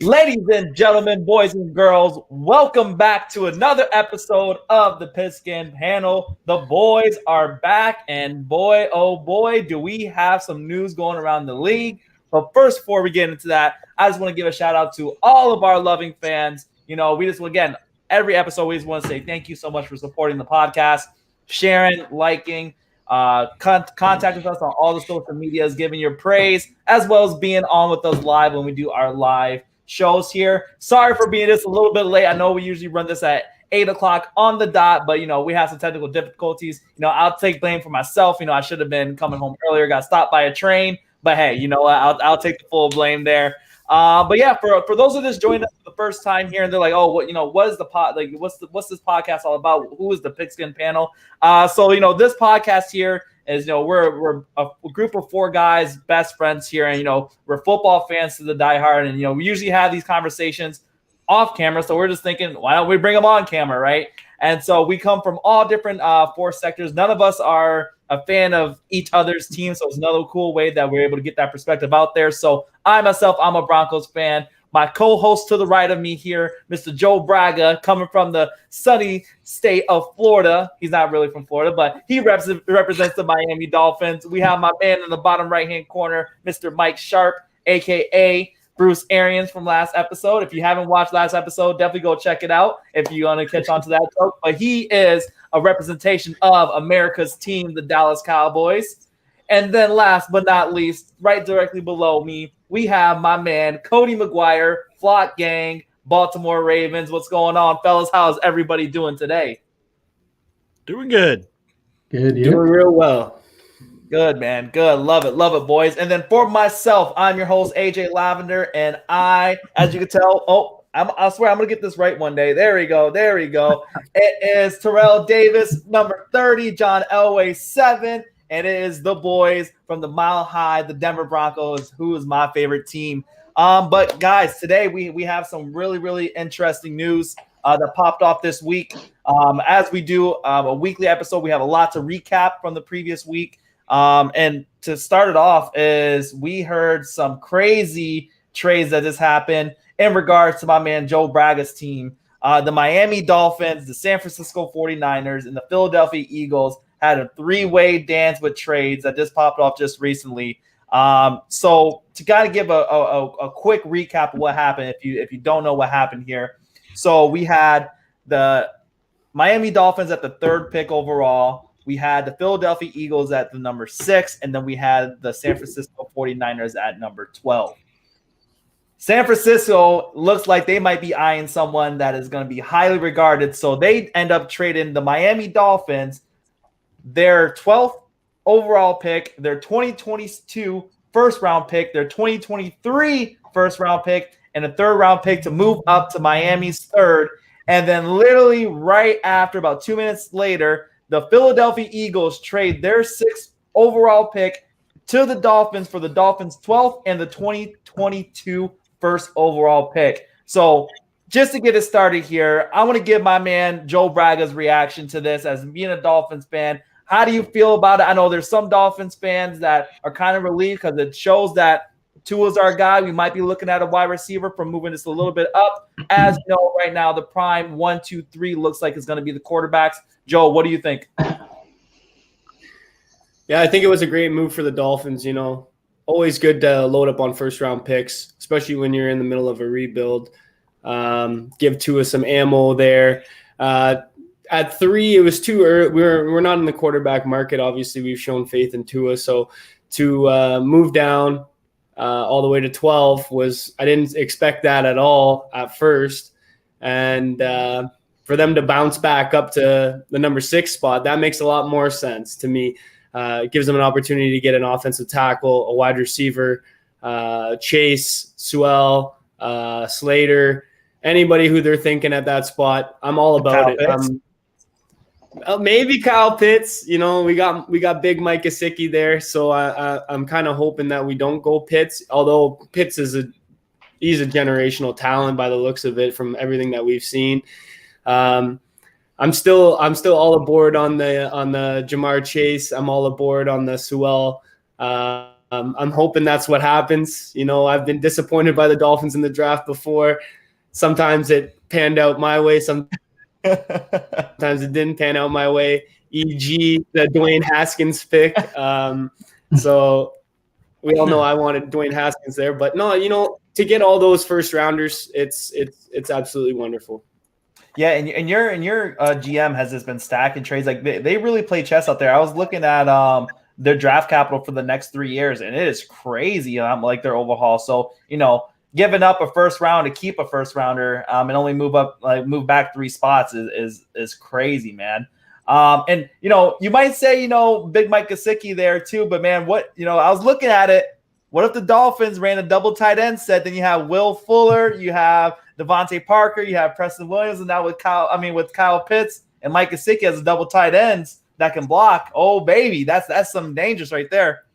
Ladies and gentlemen, boys and girls, welcome back to another episode of the Pigskin Panel. The boys are back, and boy, oh boy, do we have some news going around the league. But first, before we get into that, I just want to give a shout out to all of our loving fans. We just, again, every episode, we just want to say thank you so much for supporting the podcast, sharing, liking, contacting us on all the social medias, giving your praise, as well as being on with us live when we do our live shows here. Sorry for being this a little bit late. I know we usually run this at 8 o'clock on the dot, but we have some technical difficulties. I'll take blame for myself. I should have been coming home earlier, got stopped by a train, but hey, I'll take the full blame there. But yeah, for those of us joining us for the first time here, and they're like, oh, what is the pod? Like, what's this podcast all about? Who is the Pigskin Panel? So this podcast here is, we're a group of four guys, best friends here, and we're football fans to the diehard, and we usually have these conversations off camera. So we're just thinking, why don't we bring them on camera, right? And so we come from all different four sectors. None of us are a fan of each other's team, so it's another cool way that we're able to get that perspective out there. So I'm a Broncos fan. My co-host to the right of me here, Mr. Joe Braga, coming from the sunny state of Florida. He's not really from Florida, but he represents the Miami Dolphins. We have my man in the bottom right-hand corner, Mr. Mike Sharp, a.k.a. Bruce Arians from last episode. If you haven't watched last episode, definitely go check it out if you want to catch on to that joke. But he is a representation of America's team, the Dallas Cowboys. And then last but not least, right directly below me, we have my man, Cody McGuire, Flock Gang, Baltimore Ravens. What's going on, fellas? How's everybody doing today? Doing good. Good. Doing real well. Good, man. Good. Love it, boys. And then for myself, I'm your host, AJ Lavender, and I, as you can tell, I swear I'm going to get this right one day. There we go. It is Terrell Davis, number 30, John Elway, 7, and it is the boys from the Mile High, the Denver Broncos, who is my favorite team. But guys, today we have some really, really interesting news that popped off this week. As we do a weekly episode, we have a lot to recap from the previous week. And to start it off is we heard some crazy trades that just happened in regards to my man Joe Braga's team. The Miami Dolphins, the San Francisco 49ers, and the Philadelphia Eagles had a three-way dance with trades that just popped off just recently. So to kind of give a quick recap of what happened, if you don't know what happened here. So we had the Miami Dolphins at the 3rd pick overall. We had the Philadelphia Eagles at the number 6, and then we had the San Francisco 49ers at number 12. San Francisco looks like they might be eyeing someone that is going to be highly regarded, so they end up trading the Miami Dolphins their 12th overall pick, their 2022 first-round pick, their 2023 first-round pick, and a third-round pick to move up to Miami's 3rd. And then literally right after, about 2 minutes later, the Philadelphia Eagles trade their 6th overall pick to the Dolphins for the Dolphins' 12th and the 2022 first overall pick. So just to get it started here, I want to give my man Joe Braga's reaction to this as being a Dolphins fan. How do you feel about it? I know there's some Dolphins fans that are kind of relieved because it shows that Tua's our guy. We might be looking at a wide receiver from moving this a little bit up. As you know, right now, the prime 1, 2, 3 looks like it's going to be the quarterbacks. Joe, what do you think? Yeah, I think it was a great move for the Dolphins. Always good to load up on first-round picks, especially when you're in the middle of a rebuild. Give Tua some ammo there. At 3, it was too early. We're not in the quarterback market. Obviously, we've shown faith in Tua. So to move down all the way to 12 I didn't expect that at all at first. And for them to bounce back up to the number 6 spot, that makes a lot more sense to me. It gives them an opportunity to get an offensive tackle, a wide receiver, Chase, Sewell, Slater, anybody who they're thinking at that spot. I'm all about it. Maybe Kyle Pitts. We got big Mike Gesicki there, so I'm kind of hoping that we don't go Pitts. Although Pitts he's a generational talent by the looks of it from everything that we've seen. I'm still all aboard on the Jamar Chase. I'm all aboard on the Sewell I'm hoping that's what happens. You know, I've been disappointed by the Dolphins in the draft before. Sometimes it panned out my way. Sometimes it didn't pan out my way, e.g. the Dwayne Haskins pick. So we all know I wanted Dwayne Haskins there. But no, you know, to get all those first rounders, it's absolutely wonderful. Yeah, and your GM has just been stacking trades. Like they really play chess out there. I was looking at their draft capital for the next 3 years, and it is crazy. Like their overhaul. So giving up a first round to keep a first rounder and only move back 3 spots is crazy, man. And you might say Big Mike Gesicki there too, but man, what I was looking at it. What if the Dolphins ran a double tight end set? Then you have Will Fuller, you have Devontae Parker, you have Preston Williams, and now with Kyle Pitts and Mike Gesicki as a double tight ends that can block. Oh baby, that's some dangerous right there.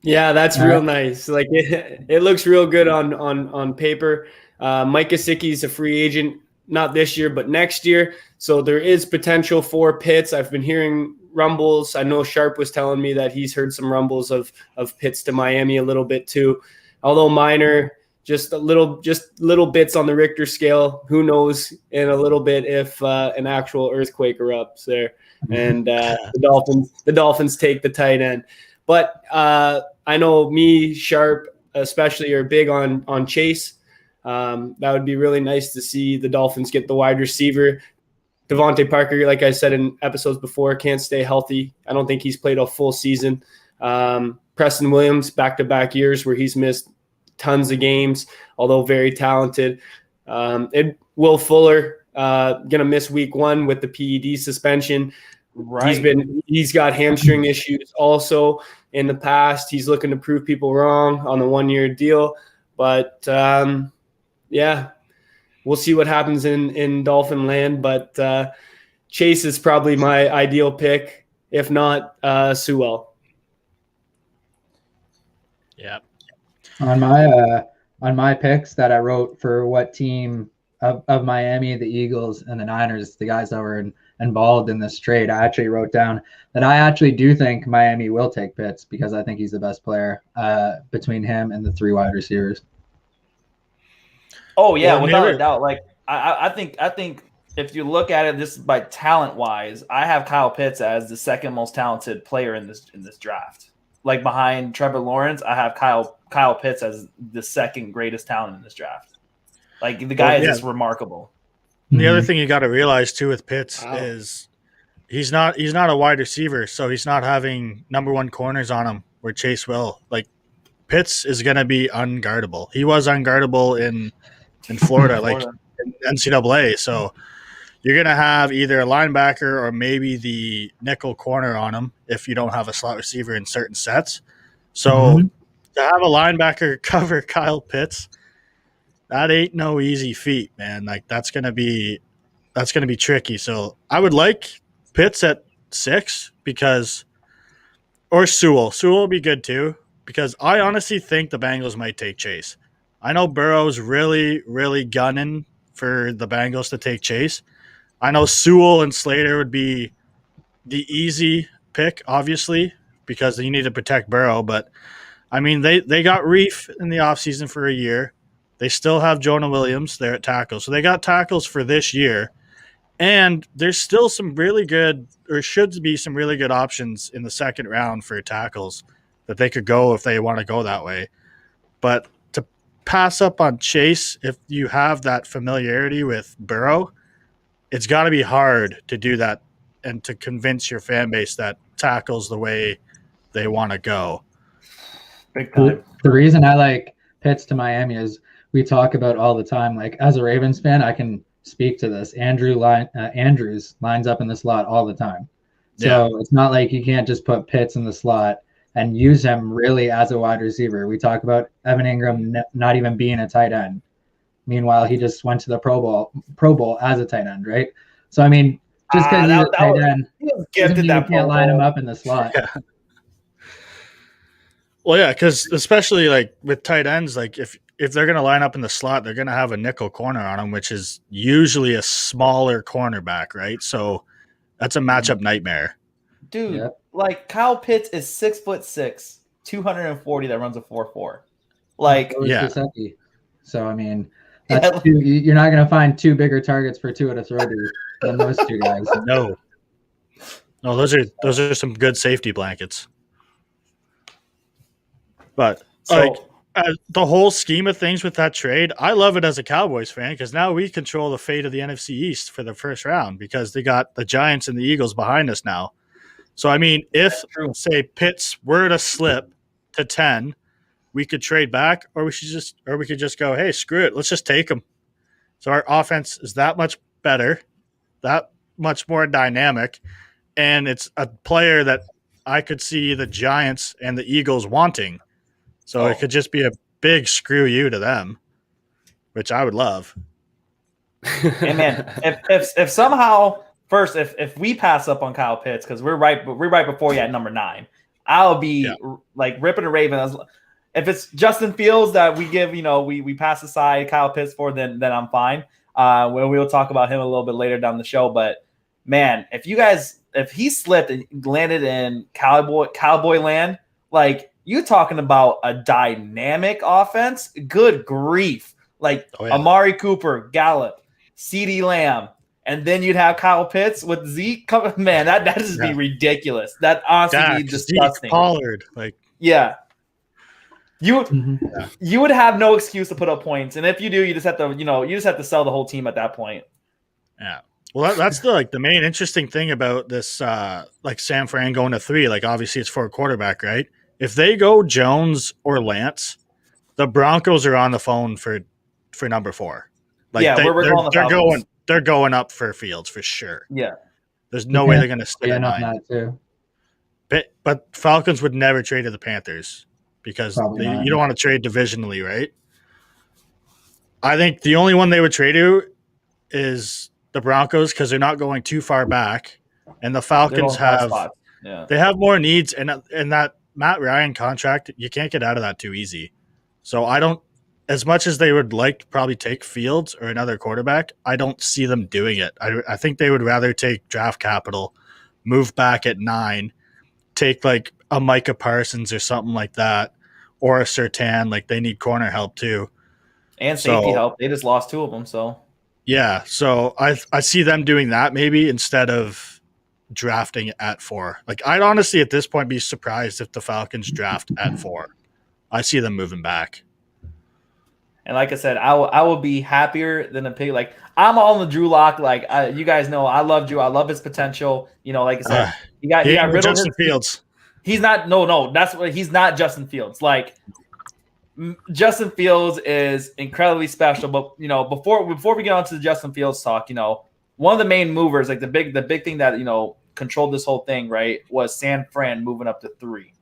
Yeah, that's real nice. Like it looks real good on paper. Mike Gesicki is a free agent, not this year, but next year. So there is potential for Pitts. I've been hearing rumbles. I know Sharp was telling me that he's heard some rumbles of Pitts to Miami a little bit too, although minor, just little bits on the Richter scale. Who knows in a little bit if an actual earthquake erupts there, and the Dolphins take the tight end. But I know me, Sharp, especially are big on Chase. That would be really nice to see the Dolphins get the wide receiver. Devontae Parker, like I said in episodes before, can't stay healthy. I don't think he's played a full season. Preston Williams, back-to-back years where he's missed tons of games, although very talented. Will Fuller going to miss week 1 with the PED suspension. Right. He's got hamstring issues also in the past. He's looking to prove people wrong on the 1-year deal. But, yeah, we'll see what happens in Dolphin land. But Chase is probably my ideal pick, if not Sewell. Yeah. On my picks that I wrote for what team of Miami, the Eagles, and the Niners, the guys that were involved in this trade, I actually wrote down that I actually do think Miami will take Pitts because I think he's the best player between him and the 3 wide receivers. Oh yeah, without a doubt. Like I think if you look at it just by talent wise, I have Kyle Pitts as the second most talented player in this draft. Like behind Trevor Lawrence, I have Kyle Pitts as the second greatest talent in this draft. Like the guy is just remarkable. The other thing you got to realize too with Pitts is he's not a wide receiver, so he's not having number 1 corners on him where Chase will. Like Pitts is going to be unguardable. He was unguardable in Florida, like in NCAA. So you're going to have either a linebacker or maybe the nickel corner on him if you don't have a slot receiver in certain sets. So to have a linebacker cover Kyle Pitts, that ain't no easy feat, man. Like that's gonna be tricky. So I would like Pitts at 6 or Sewell. Sewell will be good too because I honestly think the Bengals might take Chase. I know Burrow's really, really gunning for the Bengals to take Chase. I know Sewell and Slater would be the easy pick, obviously, because you need to protect Burrow. But I mean, they got Reef in the offseason for a year. They still have Jonah Williams there at tackle. So they got tackles for this year. And there's still some really good, or should be some really good options in the second round for tackles that they could go if they want to go that way. But to pass up on Chase, if you have that familiarity with Burrow, it's got to be hard to do that and to convince your fan base that tackle's the way they want to go. Big time. The reason I like Pitts to Miami is we talk about all the time. Like as a Ravens fan, I can speak to this. Andrews lines up in the slot all the time. So It's not like you can't just put Pitts in the slot and use him really as a wide receiver. We talk about Evan Ingram not even being a tight end. Meanwhile, he just went to the Pro Bowl as a tight end, right? So, I mean, just because he's a tight end, you can't line him up in the slot. Yeah. Well, yeah, because especially like with tight ends, like if they're going to line up in the slot, they're going to have a nickel corner on them, which is usually a smaller cornerback, right? So that's a matchup nightmare. Dude, like Kyle Pitts is 6'6". 240 that runs a 4.4. Like, yeah. So I mean, that's you're not going to find two bigger targets for Tua to throw to than those two guys. No, those are some good safety blankets. But like the whole scheme of things with that trade, I love it as a Cowboys fan because now we control the fate of the NFC East for the first round because they got the Giants and the Eagles behind us now. So I mean, if say Pitts were to slip to 10, we could trade back, or we could just go, hey, screw it, let's just take them. So our offense is that much better, that much more dynamic, and it's a player that I could see the Giants and the Eagles wanting. So it could just be a big screw you to them, which I would love. Hey man, if somehow first if we pass up on Kyle Pitts because we're right before you at number 9, I'll be like ripping a Raven. If it's Justin Fields that we give, we pass aside Kyle Pitts for, then I'm fine. We'll talk about him a little bit later down the show. But man, if he slipped and landed in Cowboy land, like you talking about a dynamic offense, good grief. Like Amari Cooper, Gallup, CeeDee Lamb, and then you'd have Kyle Pitts with Zeke. Man, that'd just be ridiculous. That honestly be disgusting. Zeke, Pollard, you would have no excuse to put up points, and if you do, you just have to sell the whole team at that point. Yeah. Well, that's the main interesting thing about this, San Fran going to 3. Like obviously it's for a quarterback, right? If they go Jones or Lance, the Broncos are on the phone for number 4. They're going up for Fields for sure. Yeah. There's no way they're going to stay at 9. That too. But Falcons would never trade to the Panthers because you don't want to trade divisionally, right? I think the only one they would trade to is the Broncos because they're not going too far back, and the Falcons they have more needs, and that Matt Ryan contract, you can't get out of that too easy. So I don't, as much as they would like to probably take Fields or another quarterback, I don't see them doing it. I think they would rather take draft capital, move back at 9, take like a Micah Parsons or something like that, or a Surtain. Like they need corner help too. And safety help. They just lost 2 of them, so. Yeah, so I see them doing that maybe instead of drafting at 4. Like I'd honestly at this point be surprised if the Falcons draft at 4. I see them moving back. And like I said, I will be happier than a pig. Like I'm on the Drew Lock. Like you guys know, I love Drew. I love his potential. Like I said, he got rid of Justin Fields. He's not. No. That's what he's not. Justin Fields. Like Justin Fields is incredibly special. But before we get on to the Justin Fields talk, one of the main movers, like the big thing that controlled this whole thing, right, was San Fran moving up to 3.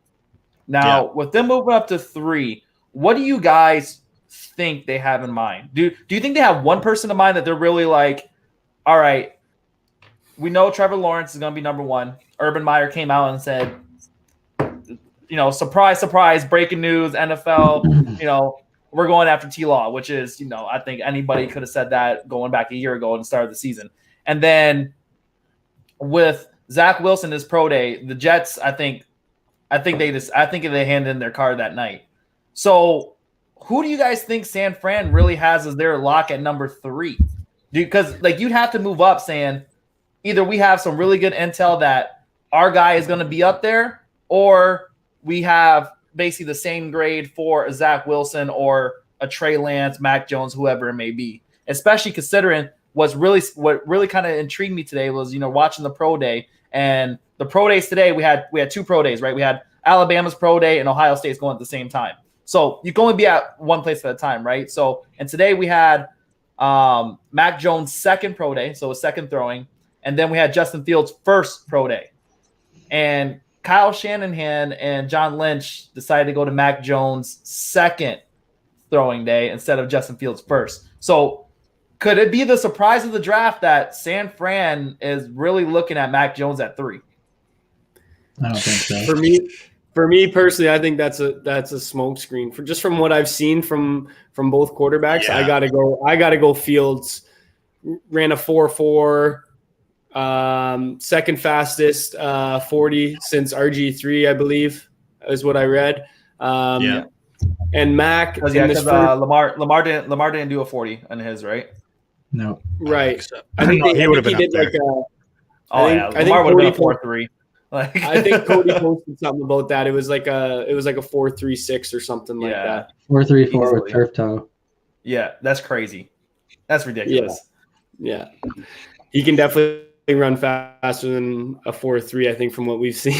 Now with them moving up to 3, what do you guys think they have in mind? Do you think they have one person in mind that they're really like, all right, we know Trevor Lawrence is going to be number 1. Urban Meyer came out and said, surprise, breaking news, NFL, we're going after T-Law, which is, I think anybody could have said that going back a year ago and start of the season. And then with Zach Wilson, his pro day, the Jets, I think they handed in their card that night. So who do you guys think San Fran really has as their lock at number 3? Because you'd have to move up saying either we have some really good intel that our guy is going to be up there, or we have basically the same grade for a Zach Wilson or a Trey Lance, Mack Jones, whoever it may be. Especially considering what really kind of intrigued me today was, watching the pro day. And the pro days today, we had 2 pro days, right? We had Alabama's pro day and Ohio State's going at the same time. So you can only be at one place at a time, right? So, and today we had Mack Jones' second pro day, so a second throwing. And then we had Justin Fields' first pro day. And Kyle Shanahan and John Lynch decided to go to Mack Jones' second throwing day instead of Justin Fields' first. So could it be the surprise of the draft that San Fran is really looking at Mack Jones at 3? I don't think so. For me personally, I think that's a smokescreen. From what I've seen from both quarterbacks, I gotta go Fields. Ran a 4.4, second fastest 40 since RG3, I believe, is what I read. And Mack Because Lamar didn't do a 40 on his, right? No. Right. I think he would have been he did up there. like a. Lamar would have been a 4.3. Like I think Cody posted something about that. It was like a 4.36 or something like that. 4.34 with turf toe. Yeah, that's crazy. That's ridiculous. Yeah. He can definitely run faster than a 4.3, I think, from what we've seen.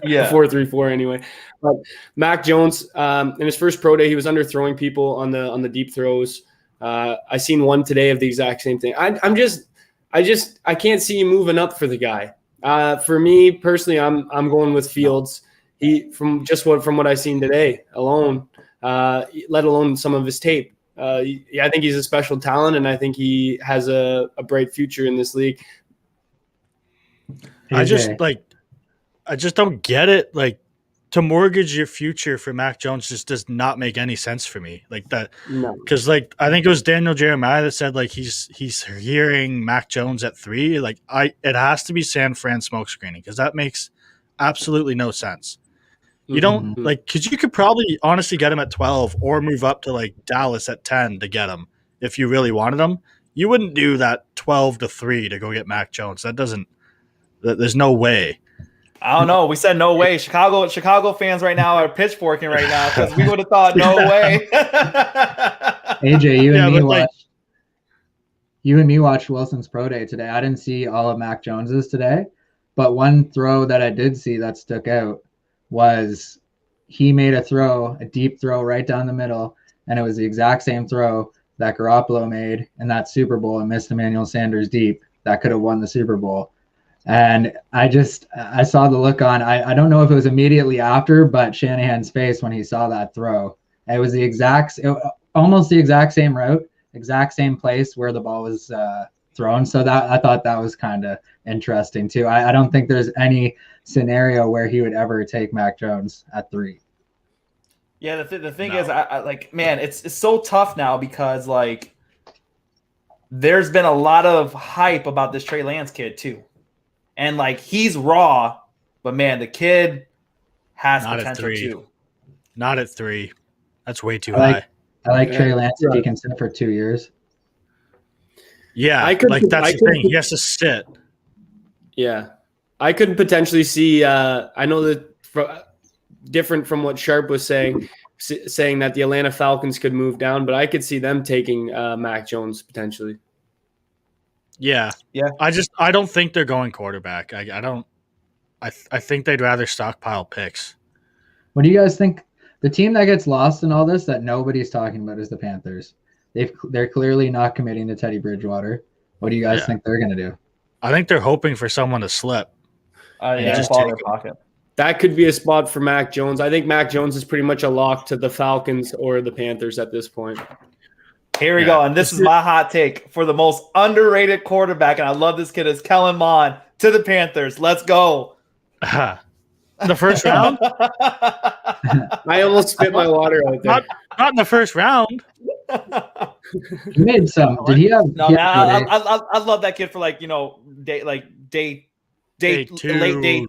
Yeah. 4.34 anyway. But Mack Jones, in his first pro day, he was underthrowing people on the deep throws. I seen one today of the exact same thing. I can't see him moving up for the guy. For me personally, I'm going with Fields. From what I've seen today alone, let alone some of his tape. I think he's a special talent, and I think he has a bright future in this league. I just don't get it. Like, to mortgage your future for Mack Jones just does not make any sense for me. Like that, because like I think it was Daniel Jeremiah that said like he's hearing Mack Jones at 3. Like it has to be San Fran smoke screening, because that makes absolutely no sense. You don't like, because you could probably honestly get him at 12 or move up to like Dallas at 10 to get him if you really wanted him. You wouldn't do that 12 to 3 to go get Mack Jones. There's no way. I don't know. We said no way. Chicago fans right now are pitchforking right now because we would have thought no way. AJ, you and me watched Wilson's pro day today. I didn't see all of Mack Jones's today, but one throw that I did see that stuck out was he made a deep throw right down the middle, and it was the exact same throw that Garoppolo made in that Super Bowl and missed Emmanuel Sanders deep that could have won the Super Bowl. And I saw the look on, I don't know if it was immediately after, but Shanahan's face when he saw that throw. It was almost the exact same route, exact same place where the ball was thrown. So I thought that was kind of interesting too. I don't think there's any scenario where he would ever take Mack Jones at 3. Yeah, the thing is, I like, man, it's so tough now because like there's been a lot of hype about this Trey Lance kid too. And like he's raw, but man, the kid has potential too. Not at 3. That's way too high. I like Trey Lance if he can sit for 2 years. Yeah, that's the thing. He has to sit. Yeah, I could potentially see. I know that different from what Sharp was saying that the Atlanta Falcons could move down, but I could see them taking Mack Jones potentially. Yeah. I don't think they're going quarterback. I think they'd rather stockpile picks. What do you guys think? The team that gets lost in all this that nobody's talking about is the Panthers. They're clearly not committing to Teddy Bridgewater. What do you guys think they're going to do? I think they're hoping for someone to slip. Just take their pocket. That could be a spot for Mack Jones. I think Mack Jones is pretty much a lock to the Falcons or the Panthers at this point. Here we go. And this is my hot take for the most underrated quarterback. And I love this kid, is Kellen Mond to the Panthers. Let's go. The first round? I almost spit my water out there. Not in the first round. He made some. Did he have? No, I love that kid for like, late day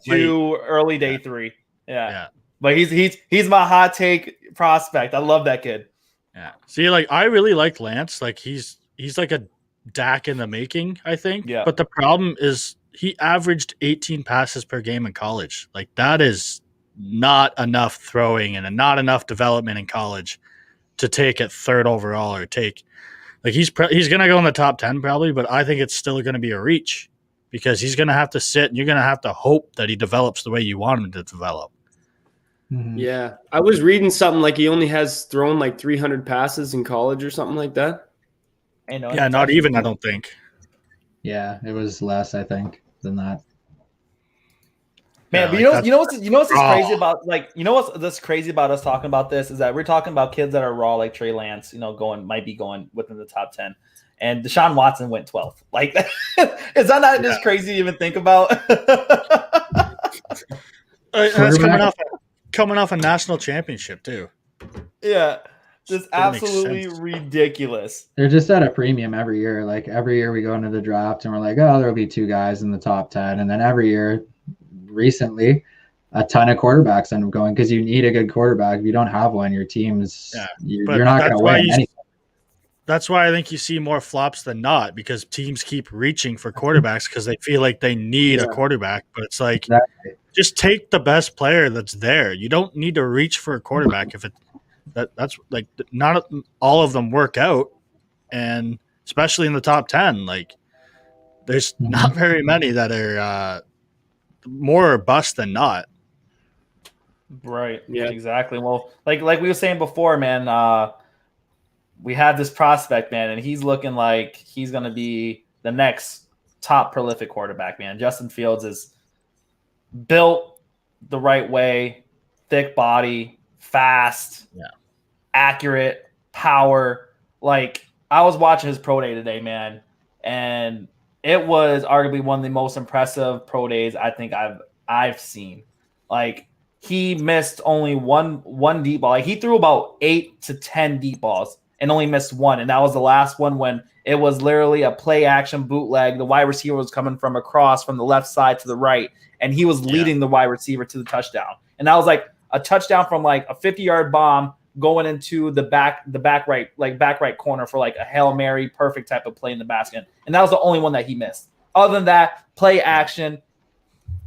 2, early day 3. Yeah. But he's my hot take prospect. I love that kid. Yeah. See, like I really like Lance. Like he's like a Dak in the making, I think. Yeah. But the problem is he averaged 18 passes per game in college. Like that is not enough throwing and not enough development in college to take at 3rd overall or take. Like he's going to go in the top 10 probably, but I think it's still going to be a reach because he's going to have to sit and you're going to have to hope that he develops the way you want him to develop. Mm-hmm. Yeah. I was reading something like he only has thrown like 300 passes in college or something like that. Yeah, not even, I don't think. Yeah, it was less, I think, than that. Man, Yeah, but you know what's crazy about what's crazy about us talking about this is that we're talking about kids that are raw like Trey Lance, might be going within the top 10. And Deshaun Watson went 12th. Like, is that not just crazy to even think about? That's coming off a national championship too. Yeah. Just absolutely ridiculous. They're just at a premium every year. Like every year we go into the draft and we're like, oh, there'll be 2 guys in the top 10. And then every year recently, a ton of quarterbacks end up going because you need a good quarterback. If you don't have one, your team's you're not going to win anything. That's why I think you see more flops than not, because teams keep reaching for quarterbacks because they feel like they need a quarterback. But it's like, just take the best player that's there. You don't need to reach for a quarterback if that's like, not all of them work out, and especially in the top 10, like there's not very many that are more or bust than not. Right. Yeah. Exactly. Well, like we were saying before, man. We have this prospect, man, and he's looking like he's going to be the next top prolific quarterback, man. Justin Fields is built the right way, thick body, fast, accurate, power. Like, I was watching his pro day today, man, and it was arguably one of the most impressive pro days I think I've seen. Like, he missed only one deep ball. Like, he threw about 8 to 10 deep balls and only missed one. And that was the last one when it was literally a play action bootleg. The wide receiver was coming from across from the left side to the right, and he was leading the wide receiver to the touchdown. And that was like a touchdown from like a 50-yard bomb going into the back right corner for like a Hail Mary, perfect type of play in the basket. And that was the only one that he missed. Other than that, play action,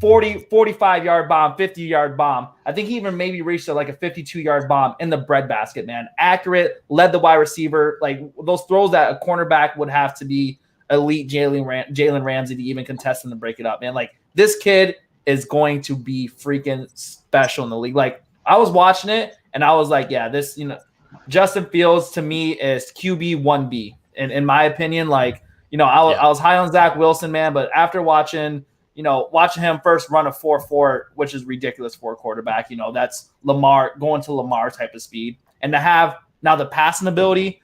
45-yard bomb, 50-yard bomb. I think he even maybe reached like a 52-yard bomb in the breadbasket, man. Accurate, led the wide receiver. Like, those throws that a cornerback would have to be elite Jalen Ramsey to even contest and to break it up, man. Like, this kid is going to be freaking special in the league. Like, I was watching it, and I was like, yeah, this, Justin Fields to me is QB 1B. In my opinion, like, I was high on Zach Wilson, man, but after watching him first run a 4.4, which is ridiculous for a quarterback. That's Lamar, going to Lamar type of speed. And to have now the passing ability,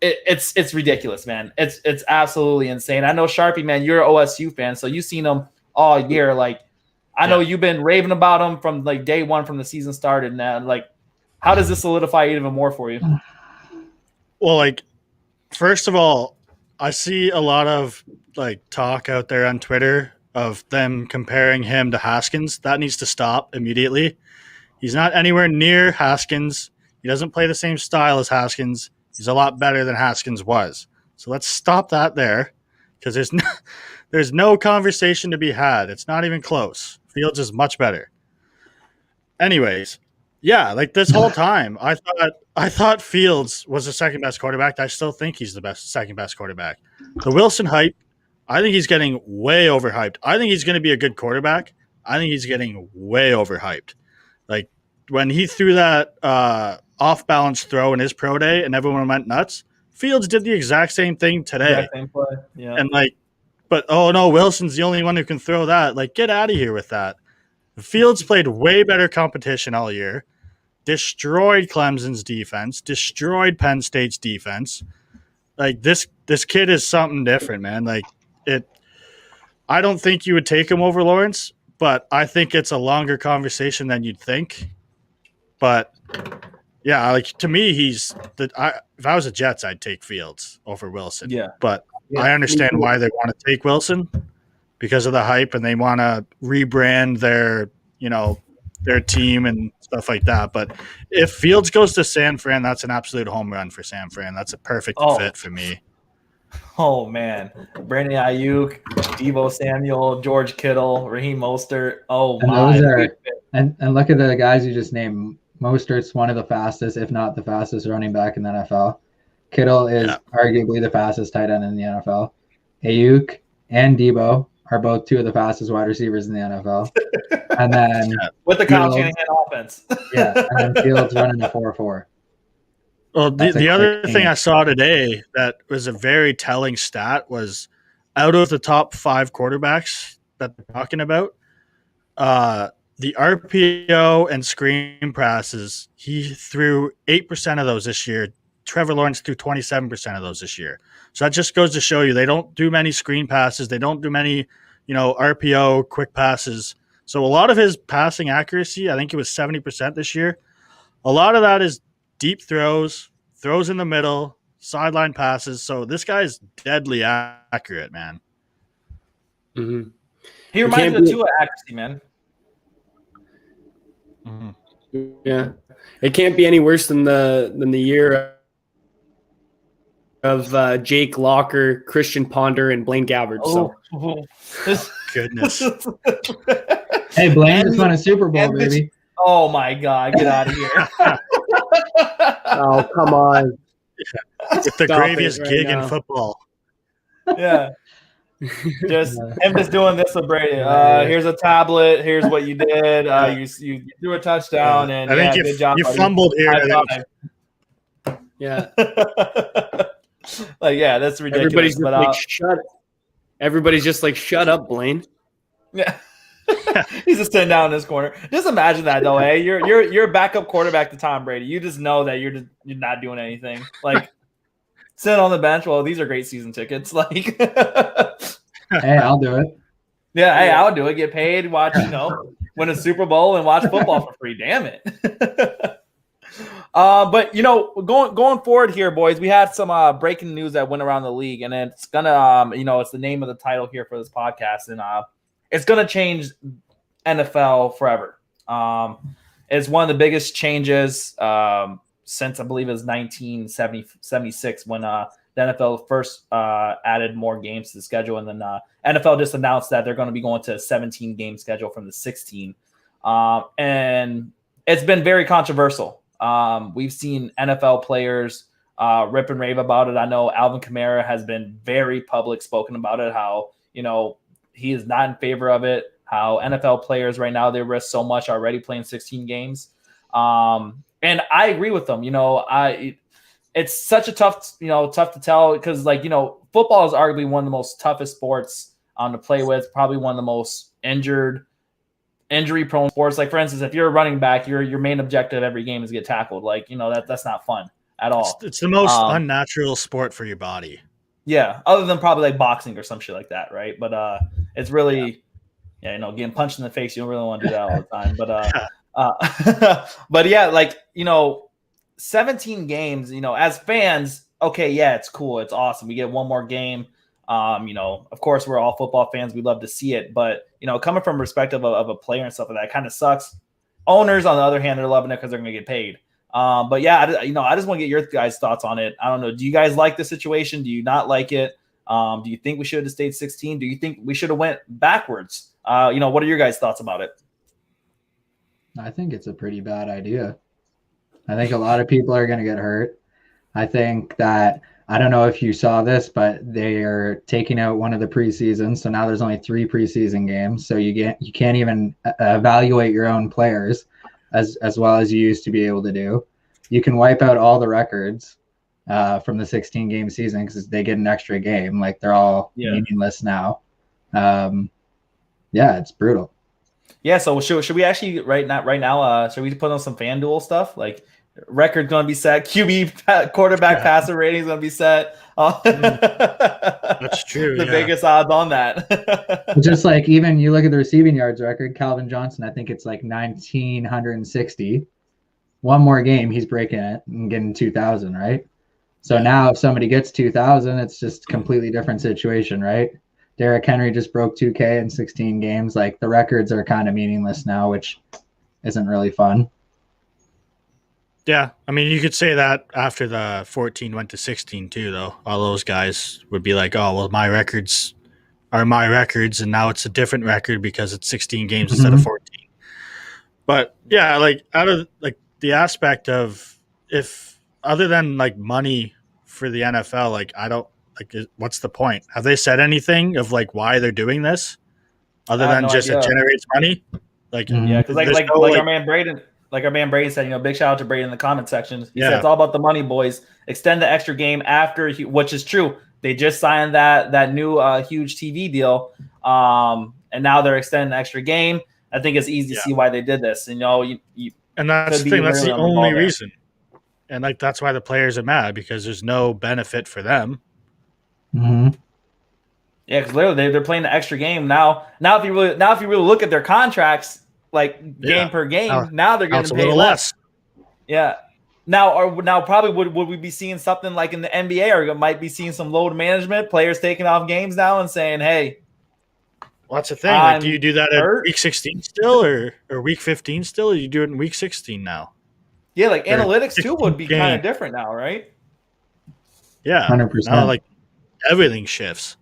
it's ridiculous, man. It's absolutely insane. I know, Sharpie, man, you're an OSU fan, so you've seen him all year. Like, I know you've been raving about him from like day one from the season started. Now, like, how does this solidify it even more for you? Well, like, first of all, I see a lot of like talk out there on Twitter of them comparing him to Haskins. That needs to stop immediately. He's not anywhere near Haskins. He doesn't play the same style as Haskins. He's a lot better than Haskins was. So let's stop that there, because there's no conversation to be had. It's not even close. Fields is much better. Anyways, like this whole time, I thought Fields was the second best quarterback. I still think he's the second best quarterback. The Wilson hype, I think he's getting way overhyped. I think he's going to be a good quarterback. I think he's getting way overhyped. Like, when he threw that off-balance throw in his pro day and everyone went nuts, Fields did the exact same thing today. Same play. Yeah. And like, but oh no, Wilson's the only one who can throw that. Like, get out of here with that. Fields played way better competition all year, destroyed Clemson's defense, destroyed Penn State's defense. Like, this kid is something different, man. Like, I don't think you would take him over Lawrence, but I think it's a longer conversation than you'd think. But yeah, like, to me, if I was the Jets, I'd take Fields over Wilson. Yeah. But I understand why they want to take Wilson, because of the hype, and they want to rebrand their team and stuff like that. But if Fields goes to San Fran, that's an absolute home run for San Fran. That's a perfect fit for me. Oh, man. Brandon Ayuk, Deebo Samuel, George Kittle, Raheem Mostert. Oh, my. And look at the guys you just named. Mostert's one of the fastest, if not the fastest, running back in the NFL. Kittle is arguably the fastest tight end in the NFL. Ayuk and Deebo are both two of the fastest wide receivers in the NFL. And then with the Kyle Shanahan offense. And then Fields running a 4.4. Well, the other thing I saw today that was a very telling stat was, out of the top 5 quarterbacks that they're talking about, the RPO and screen passes, he threw 8% of those this year. Trevor Lawrence threw 27% of those this year. So that just goes to show you they don't do many screen passes. They don't do many, RPO quick passes. So a lot of his passing accuracy, I think it was 70% this year. A lot of that is deep throws in the middle, sideline passes. So this guy's deadly accurate, man. Mm-hmm. He reminds me of Tua accuracy, man. Mm-hmm. Yeah, it can't be any worse than the year of Jake Locker, Christian Ponder, and Blaine Gabbert. So Goodness. Hey, Blaine just won a Super Bowl, baby. Oh my God, get out of here. Oh, come on. With the Stop graviest it right gig now. in football. Yeah. Just him just doing this with Brady. Here's a tablet. Here's what you did. You threw a touchdown, and I think good job, you buddy. fumbled here. High five. Yeah. Like, yeah, that's ridiculous. Everybody's just like, shut up, Blaine. Yeah. He's just sitting down in his corner. Just imagine that though, eh? You're a backup quarterback to Tom Brady. You just know that you're not doing anything. Like, sit on the bench. Well, these are great season tickets. Like, hey, I'll do it. Yeah, hey, I would do it. Get paid, watch, win a Super Bowl and watch football for free. Damn it. But going forward here, boys, we had some breaking news that went around the league, and it's gonna it's the name of the title here for this podcast, and it's gonna change NFL forever. It's one of the biggest changes since I believe it was 1976 when the NFL first added more games to the schedule, and then NFL just announced that they're going to be going to a 17-game schedule from the 16. And it's been very controversial. We've seen NFL players rip and rave about it. I know Alvin Kamara has been very public spoken about it, how, he is not in favor of it, how NFL players right now, they risk so much already playing 16 games. And I agree with them. It's such a tough to tell because, football is arguably one of the most toughest sports to play with, probably one of the most injury-prone sports. Like, for instance, if you're a running back, your main objective every game is to get tackled. Like, that's not fun at all. It's the most unnatural sport for your body. Yeah, other than probably like boxing or some shit like that, right? But it's really, getting punched in the face, you don't really want to do that all the time. But but yeah, 17 games, as fans, okay, yeah, it's cool, it's awesome. We get one more game. Of course, we're all football fans. We love to see it, but coming from perspective of a player and stuff like that, kind of sucks. Owners, on the other hand, they're loving it because they're going to get paid. But yeah, I just want to get your guys' thoughts on it. I don't know. Do you guys like the situation? Do you not like it? Do you think we should have stayed 16? Do you think we should have went backwards? What are your guys' thoughts about it? I think it's a pretty bad idea. I think a lot of people are going to get hurt. I think that, I don't know if you saw this, but they are taking out one of the preseasons. So now there's only 3 preseason games. So you can't even evaluate your own players as well as you used to be able to do. You can wipe out all the records from the 16-game season because they get an extra game. Like, they're all meaningless now. Yeah, it's brutal. Yeah, so should we actually right now should we put on some FanDuel stuff? Like, record's going to be set, QB quarterback passer rating is going to be set. That's true. The biggest odds on that. Just like, even you look at the receiving yards record, Calvin Johnson, I think it's like 1,960. One more game, he's breaking it and getting 2,000, right? So now if somebody gets 2,000, it's just a completely different situation, right? Derrick Henry just broke 2K in 16 games. Like, the records are kind of meaningless now, which isn't really fun. Yeah, I mean, you could say that after the 14 went to 16 too, though. All those guys would be like, oh, well, my records are my records, and now it's a different record because it's 16 games instead of 14. But yeah, like, out of like the aspect of, if other than like money for the NFL, like, I don't like, what's the point? Have they said anything of like why they're doing this other than just it generates money? Like, yeah, because like our man Braden. Like our man Brady said, big shout out to Brady in the comment section. He said it's all about the money, boys. Extend the extra game after, which is true. They just signed that new huge TV deal, and now they're extending the extra game. I think it's easy to see why they did this. And and that's the thing. That's the only reason. And like, that's why the players are mad, because there's no benefit for them. Mm-hmm. Yeah, because literally they're playing the extra game now. Now if you really look at their contracts, like game per game, now they're going to pay less. Yeah. Now probably would we be seeing something like in the NBA, or might be seeing some load management, players taking off games now and saying, hey, Well, that's the thing. Like, do I'm you do that at hurt. week 16 still, or week 15 still? Or you do it in week 16 now? Yeah, like Or analytics too would be 16 kind of game. different now, right? Yeah, 100%. now like everything shifts.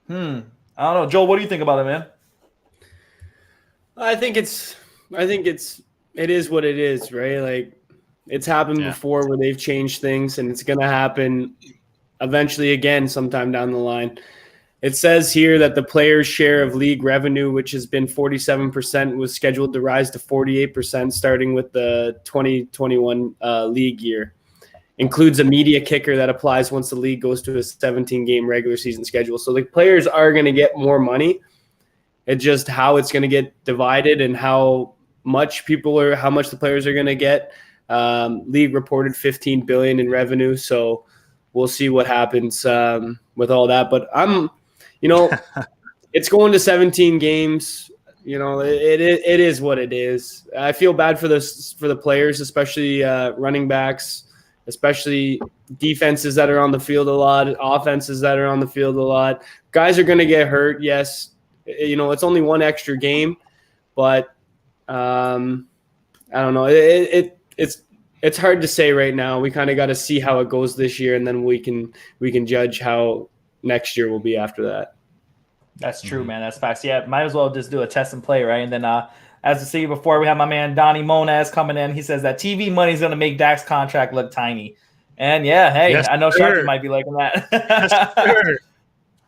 I don't know, Joel. What do you think about it, man? I think it is what it is, right? Like it's happened before where they've changed things, and it's going to happen eventually again sometime down the line. It says here that the players' share of league revenue, which has been 47%, was scheduled to rise to 48% starting with the 2021 league year. Includes a media kicker that applies once the league goes to a 17-game regular season schedule. So the players are going to get more money. It's just how it's going to get divided and how much the players are going to get. League reported $15 billion in revenue, so we'll see what happens with all that. But it's going to 17 games. It is what it is. I feel bad for the players, especially running backs, especially defenses that are on the field a lot, offenses that are on the field a lot. Guys are going to get hurt, yes. It's only one extra game, but I don't know. It's hard to say right now. We kind of got to see how it goes this year, and then we can judge how next year will be after that. That's true, man. That's facts. Yeah, might as well just do a test and play, right? And then, as I see before, we have my man Donnie Monaz coming in. He says that TV money is going to make Dak's contract look tiny. And yeah, hey, yes, I know sir. Sharky might be liking that. Yes, sir.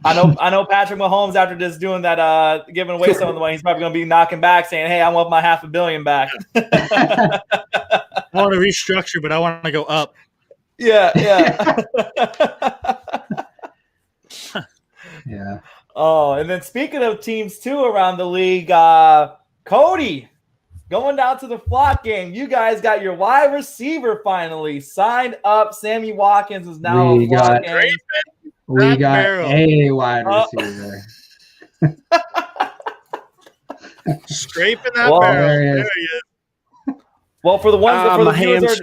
I know Patrick Mahomes, after just doing that, giving away some of the money, he's probably going to be knocking back saying, hey, I want my $500 million back. I want to restructure, but I want to go up. Yeah. Yeah. Oh, and then speaking of teams too around the league, Cody, going down to the Flock game. You guys got your wide receiver finally signed up. Sammy Watkins is now a Flock game. We got a wide receiver. Scraping that barrel. There he is. Well, for the ones for the viewers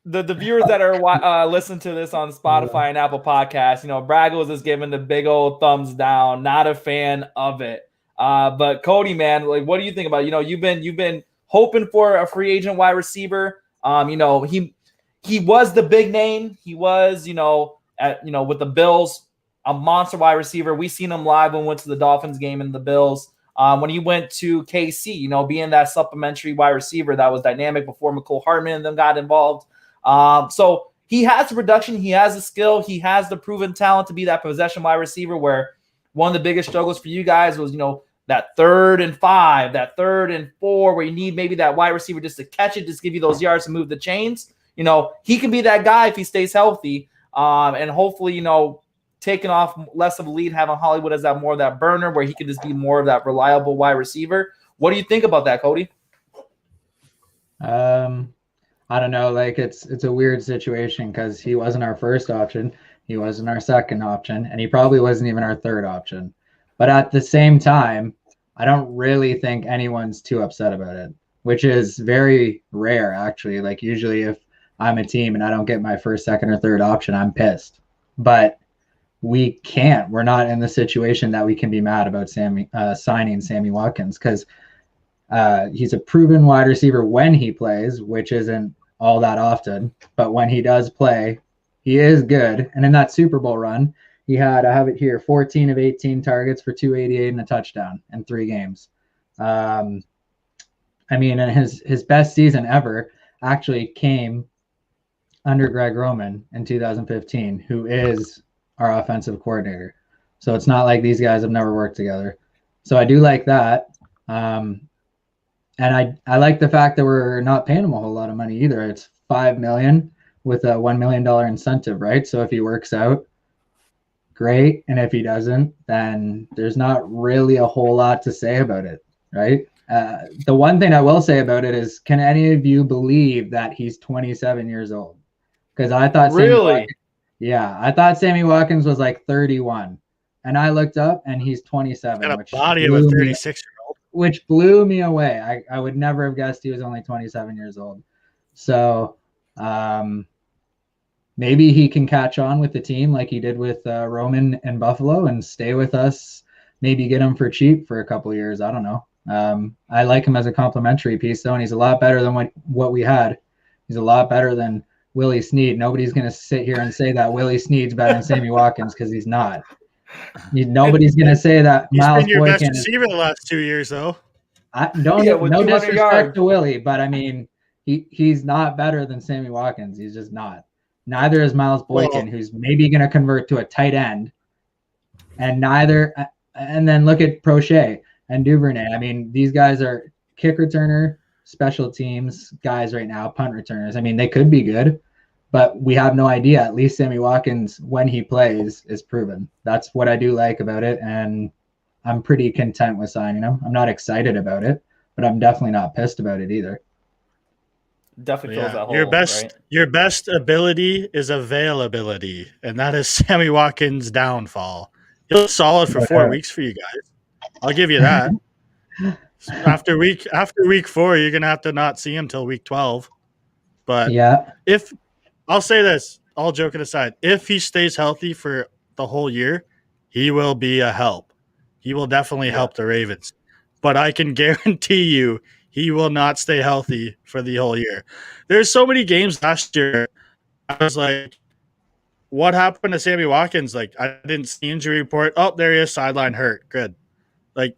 the viewers that are listening to this on Spotify and Apple Podcasts, Bragg was just giving the big old thumbs down. Not a fan of it. But Cody, man, like, what do you think about it? You've been hoping for a free agent wide receiver. He was the big name. He was, with the Bills, a monster wide receiver. We seen him live when we went to the Dolphins game in the Bills. When he went to KC, being that supplementary wide receiver that was dynamic before McCole Hartman and them got involved. So he has the production, he has the skill, he has the proven talent to be that possession wide receiver, where one of the biggest struggles for you guys was, that 3rd and 5, that 3rd and 4, where you need maybe that wide receiver just to catch it, just give you those yards to move the chains. He can be that guy if he stays healthy. And hopefully, taking off less of a lead, having Hollywood as that more of that burner where he can just be more of that reliable wide receiver. What do you think about that, Cody? I don't know. Like it's a weird situation because he wasn't our first option. He wasn't our second option, and he probably wasn't even our third option. But at the same time, I don't really think anyone's too upset about it, which is very rare, actually. Like usually if I'm a team and I don't get my first, second, or third option, I'm pissed. But we can't. We're not in the situation that we can be mad about signing Sammy Watkins because he's a proven wide receiver when he plays, which isn't all that often. But when he does play, he is good. And in that Super Bowl run, he had, I have it here, 14 of 18 targets for 288 and a touchdown in 3 games. And his best season ever actually came under Greg Roman in 2015, who is our offensive coordinator. So it's not like these guys have never worked together. So I do like that. And I like the fact that we're not paying him a whole lot of money either. It's $5 million with a $1 million incentive, right? So if he works out, great. And if he doesn't, then there's not really a whole lot to say about it, right? The one thing I will say about it is, can any of you believe that he's 27 years old? Because I thought I thought Sammy Watkins was like 31, and I looked up and he's 27. He's got a body of a 36-year-old, which blew me away. I would never have guessed he was only 27 years old. So, maybe he can catch on with the team like he did with Roman and Buffalo and stay with us. Maybe get him for cheap for a couple of years. I don't know. I like him as a complimentary piece, though, and he's a lot better than what we had. He's a lot better than Willie Snead. Nobody's going to sit here and say that Willie Snead's better than Sammy Watkins because he's not. Nobody's going to say that He's Miles been your Boykin best receiver the last 2 years, though. no 200 disrespect yards. to Willie, but I mean, he's not better than Sammy Watkins. He's just not. Neither is Miles Boykin, who's maybe going to convert to a tight end. And then look at Prochet and Duvernay. I mean, these guys are kick returner, special teams guys right now, punt returners. I mean, they could be good, but we have no idea. At least Sammy Watkins, when he plays, is proven. That's what I do like about it, and I'm pretty content with signing him. I'm not excited about it, but I'm definitely not pissed about it either. Definitely fills that hole. Your best ability is availability, and that is Sammy Watkins' downfall. He was solid for 4 weeks for you guys. I'll give you that. After week 4, you're gonna have to not see him till week 12. But yeah, if I'll say this, all joking aside, if he stays healthy for the whole year, he will be a help. He will definitely help the Ravens. But I can guarantee you he will not stay healthy for the whole year. There's so many games last year. I was like, what happened to Sammy Watkins? Like, I didn't see injury report. Oh, there he is, sideline hurt. Good. Like,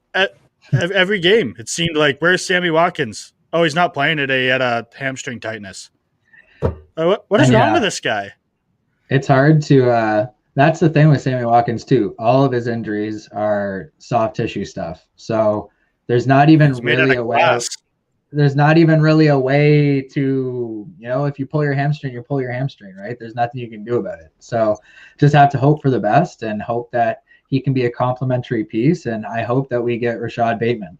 every game, it seemed like, where's Sammy Watkins? Oh, he's not playing today. He had a hamstring tightness. What is wrong with this guy? It's hard to that's the thing with Sammy Watkins, too. All of his injuries are soft tissue stuff. So there's not even really a way. There's not even really a way to, if you pull your hamstring, you pull your hamstring, right? There's nothing you can do about it. So just have to hope for the best and hope that he can be a complimentary piece. And I hope that we get Rashad Bateman.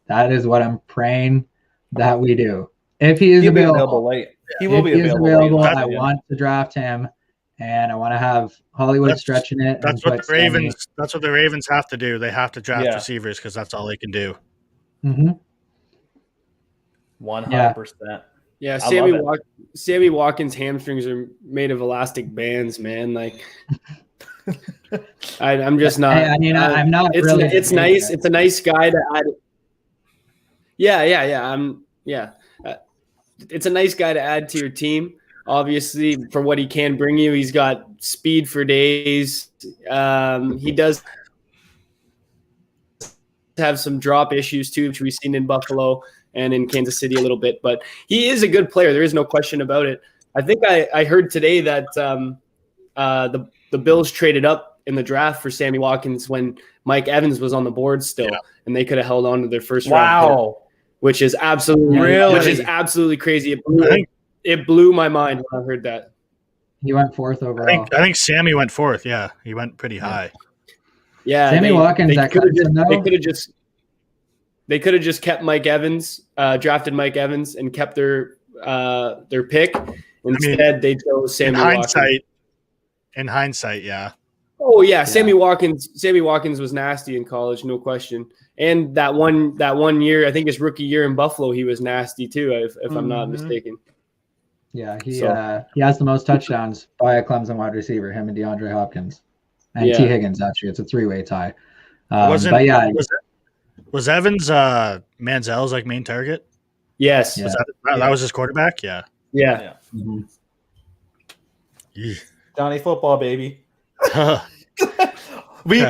That is what I'm praying that we do. If he is available late. He will be available. I want to draft him, and I want to have Hollywood stretching it. That's what the Ravens. That's what the Ravens have to do. They have to draft receivers because that's all they can do. Mm-hmm. 100%. Yeah, Sammy Watkins' hamstrings are made of elastic bands, man. Like, I'm just not. I'm not. It's nice. It's a nice guy to add. Yeah. It's a nice guy to add to your team. Obviously, for what he can bring you, he's got speed for days. He does have some drop issues too, which we've seen in Buffalo and in Kansas City a little bit, but he is a good player. There is no question about it. I think I heard today that the Bills traded up in the draft for Sammy Watkins when Mike Evans was on the board still, and they could have held on to their first round pick, which is absolutely crazy. It blew my mind when I heard that. He went 4th overall. I think Sammy went 4th. Yeah, he went pretty high. Yeah, Sammy Watkins. They could have just kept Mike Evans, drafted Mike Evans, and kept their pick. Instead, they chose Sammy Watkins. In hindsight, yeah. Oh yeah, Sammy Watkins was nasty in college, no question. And that one year, I think his rookie year in Buffalo, he was nasty too, if I'm not mistaken. Yeah, he has the most touchdowns by a Clemson wide receiver, him and DeAndre Hopkins. And T. Higgins, actually. It's a 3-way tie. Was Evans Manziel's main target? Yes. Yeah. That was his quarterback? Yeah. Yeah. Mm-hmm. Johnny football, baby. We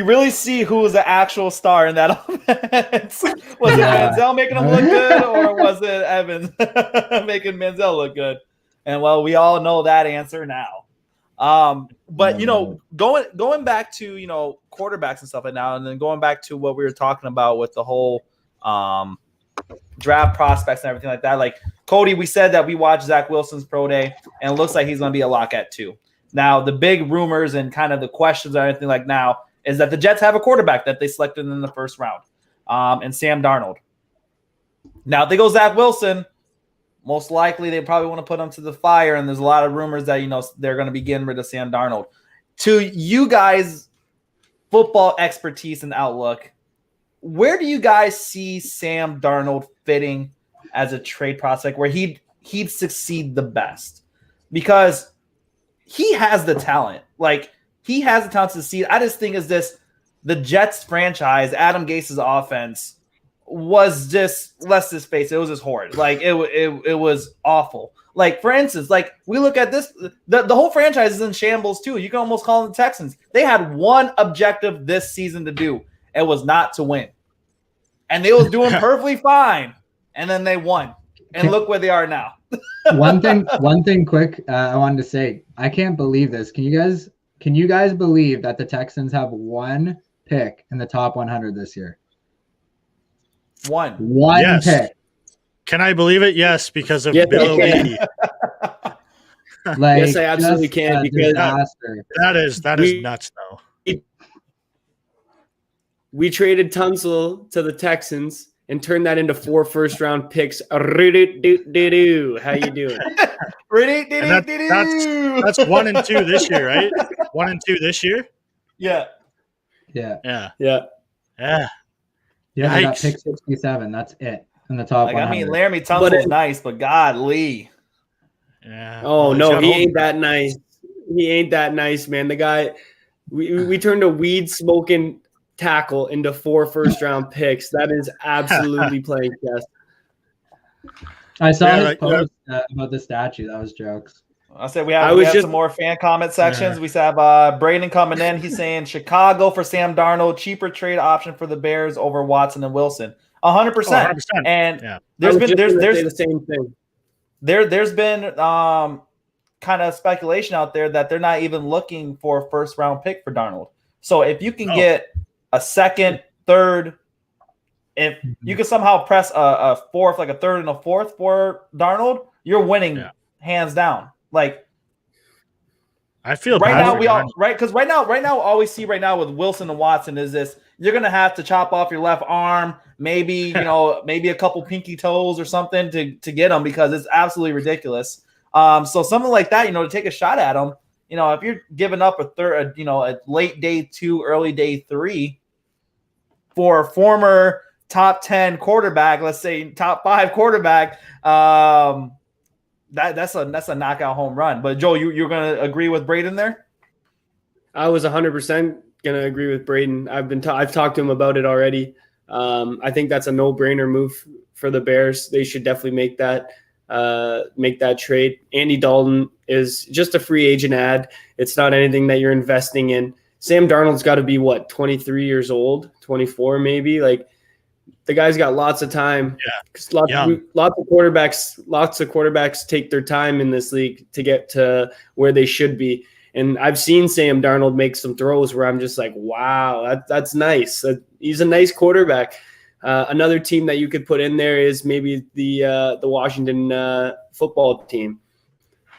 really see who was the actual star in that offense. Was it Manziel making him look good, or was it Evans making Manziel look good? And well, we all know that answer now. But going back to quarterbacks and stuff like now, and then going back to what we were talking about with the whole draft prospects and everything like that. Like Cody, we said that we watched Zach Wilson's pro day, and it looks like he's going to be a lock at 2. Now, the big rumors and kind of the questions or anything like now is that the Jets have a quarterback that they selected in the first round, and Sam Darnold. Now, if they go Zach Wilson, most likely they probably want to put him to the fire, and there's a lot of rumors that they're going to be getting rid of Sam Darnold. To you guys, football expertise and outlook, where do you guys see Sam Darnold fitting as a trade prospect where he'd succeed the best? because he has the talent. Like, he has the talent to succeed. I just think the Jets franchise, Adam Gase's offense was just, let's just face it, was just horrid. Like, it was awful. Like, for instance, like, we look at this, the whole franchise is in shambles too. You can almost call them the Texans. They had one objective this season to do. It was not to win. And they was doing perfectly fine. And then they won. And look where they are now. one thing quick, I wanted to say, I can't believe this. Can you guys believe that the Texans have one pick in the top 100 this year? One yes. Pick. Can I believe it? Yes, because of Bill O'Leary. Like, yes, I absolutely can, because that is nuts, though. We traded Tunsil to the Texans and turned that into 4 first-round picks. How you doing? That's 1 and 2 this year, right? 1 and 2 this year. Yeah. Yeah, they got pick 67. That's it in the top 100. I mean, Laramie Tunsil's nice, but godly. Yeah. Oh, no, he ain't that nice. He ain't that nice, man. The guy, we turned a weed-smoking tackle into 4 first-round picks. That is absolutely playing chess. I saw his post about the statue. That was jokes. I said we have some more fan comment sections. Yeah. We have Braden coming in. He's saying Chicago for Sam Darnold, cheaper trade option for the Bears over Watson and Wilson. 100%. And there's the same thing. There's been kind of speculation out there that they're not even looking for a first round pick for Darnold. So if you can get a second, third, if you can somehow press a fourth, like a third and a fourth for Darnold, you're winning hands down. Like, I feel right now because right now all we see right now with Wilson and Watson is this: you're gonna have to chop off your left arm, maybe maybe a couple pinky toes or something to get them, because it's absolutely ridiculous. So something like that, to take a shot at them, if you're giving up a late day 2, early day 3 for a former top 10 quarterback, let's say top 5 quarterback, that's a knockout home run. But Joe, you're gonna agree with Braden there? I was 100% gonna agree with Braden. I've talked to him about it already. I think that's a no-brainer move for the Bears. They should definitely make that trade. Andy Dalton is just a free agent ad. It's not anything that you're investing in. Sam Darnold's got to be 23 years old, 24 maybe. Like, the guy's got lots of time. Yeah. Lots of quarterbacks take their time in this league to get to where they should be. And I've seen Sam Darnold make some throws where I'm just like, wow, that's nice. He's a nice quarterback. Another team that you could put in there is maybe the Washington football team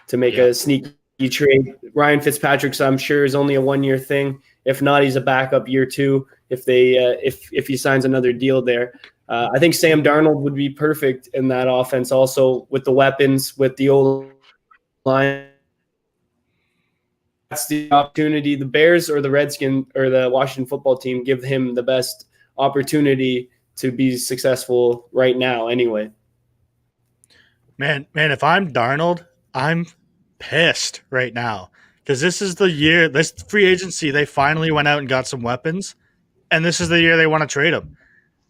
to make a sneaky trade. Ryan Fitzpatrick's, I'm sure, is only a 1-year thing. If not, he's a backup year 2 if he signs another deal there. I think Sam Darnold would be perfect in that offense also, with the weapons, with the old line. That's the opportunity. The Bears or the Redskins or the Washington football team give him the best opportunity to be successful right now anyway. Man, if I'm Darnold, I'm pissed right now, because this is the year, this free agency, they finally went out and got some weapons, and this is the year they want to trade them.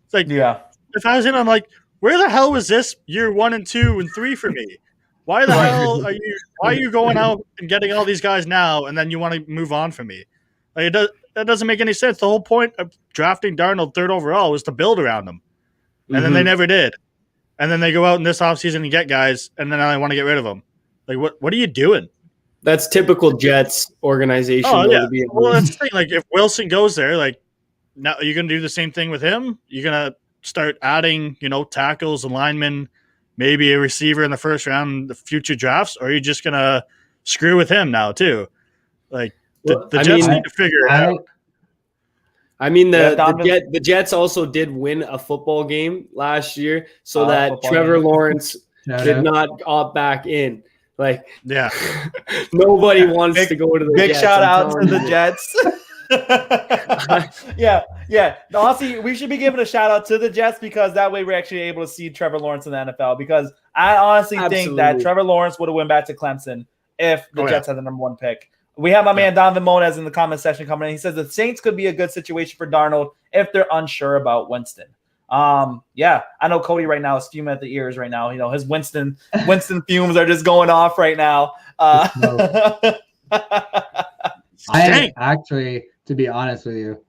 It's like, if I was in, I'm like, where the hell was this year 1 and 2 and 3 for me? Why the hell are you going out and getting all these guys now, and then you want to move on from me? Like, that doesn't make any sense. The whole point of drafting Darnold 3rd overall was to build around him, and then they never did. And then they go out in this offseason and get guys, and then I want to get rid of them. Like, what are you doing? That's typical Jets organization. Oh, yeah. Well, that's the thing. Like, if Wilson goes there, like, now you're going to do the same thing with him? You're going to start adding, tackles and linemen, maybe a receiver in the first round in the future drafts, or are you just going to screw with him now too? Like, the Jets need to figure it out. I mean, the Jets also did win a football game last year, so that Trevor Lawrence did not opt back in. Like, nobody wants to go to the big Jets. Shout out to the Jets. Honestly, we should be giving a shout out to the Jets, because that way we're actually able to see Trevor Lawrence in the NFL. Because I honestly think that Trevor Lawrence would have went back to Clemson if the Jets had the number 1 pick. We have my man Donovan Monez in the comment section coming in. He says the Saints could be a good situation for Darnold if they're unsure about Winston. I know Cody right now is fuming at the ears right now. You know, his Winston fumes are just going off right now. I actually, to be honest with you,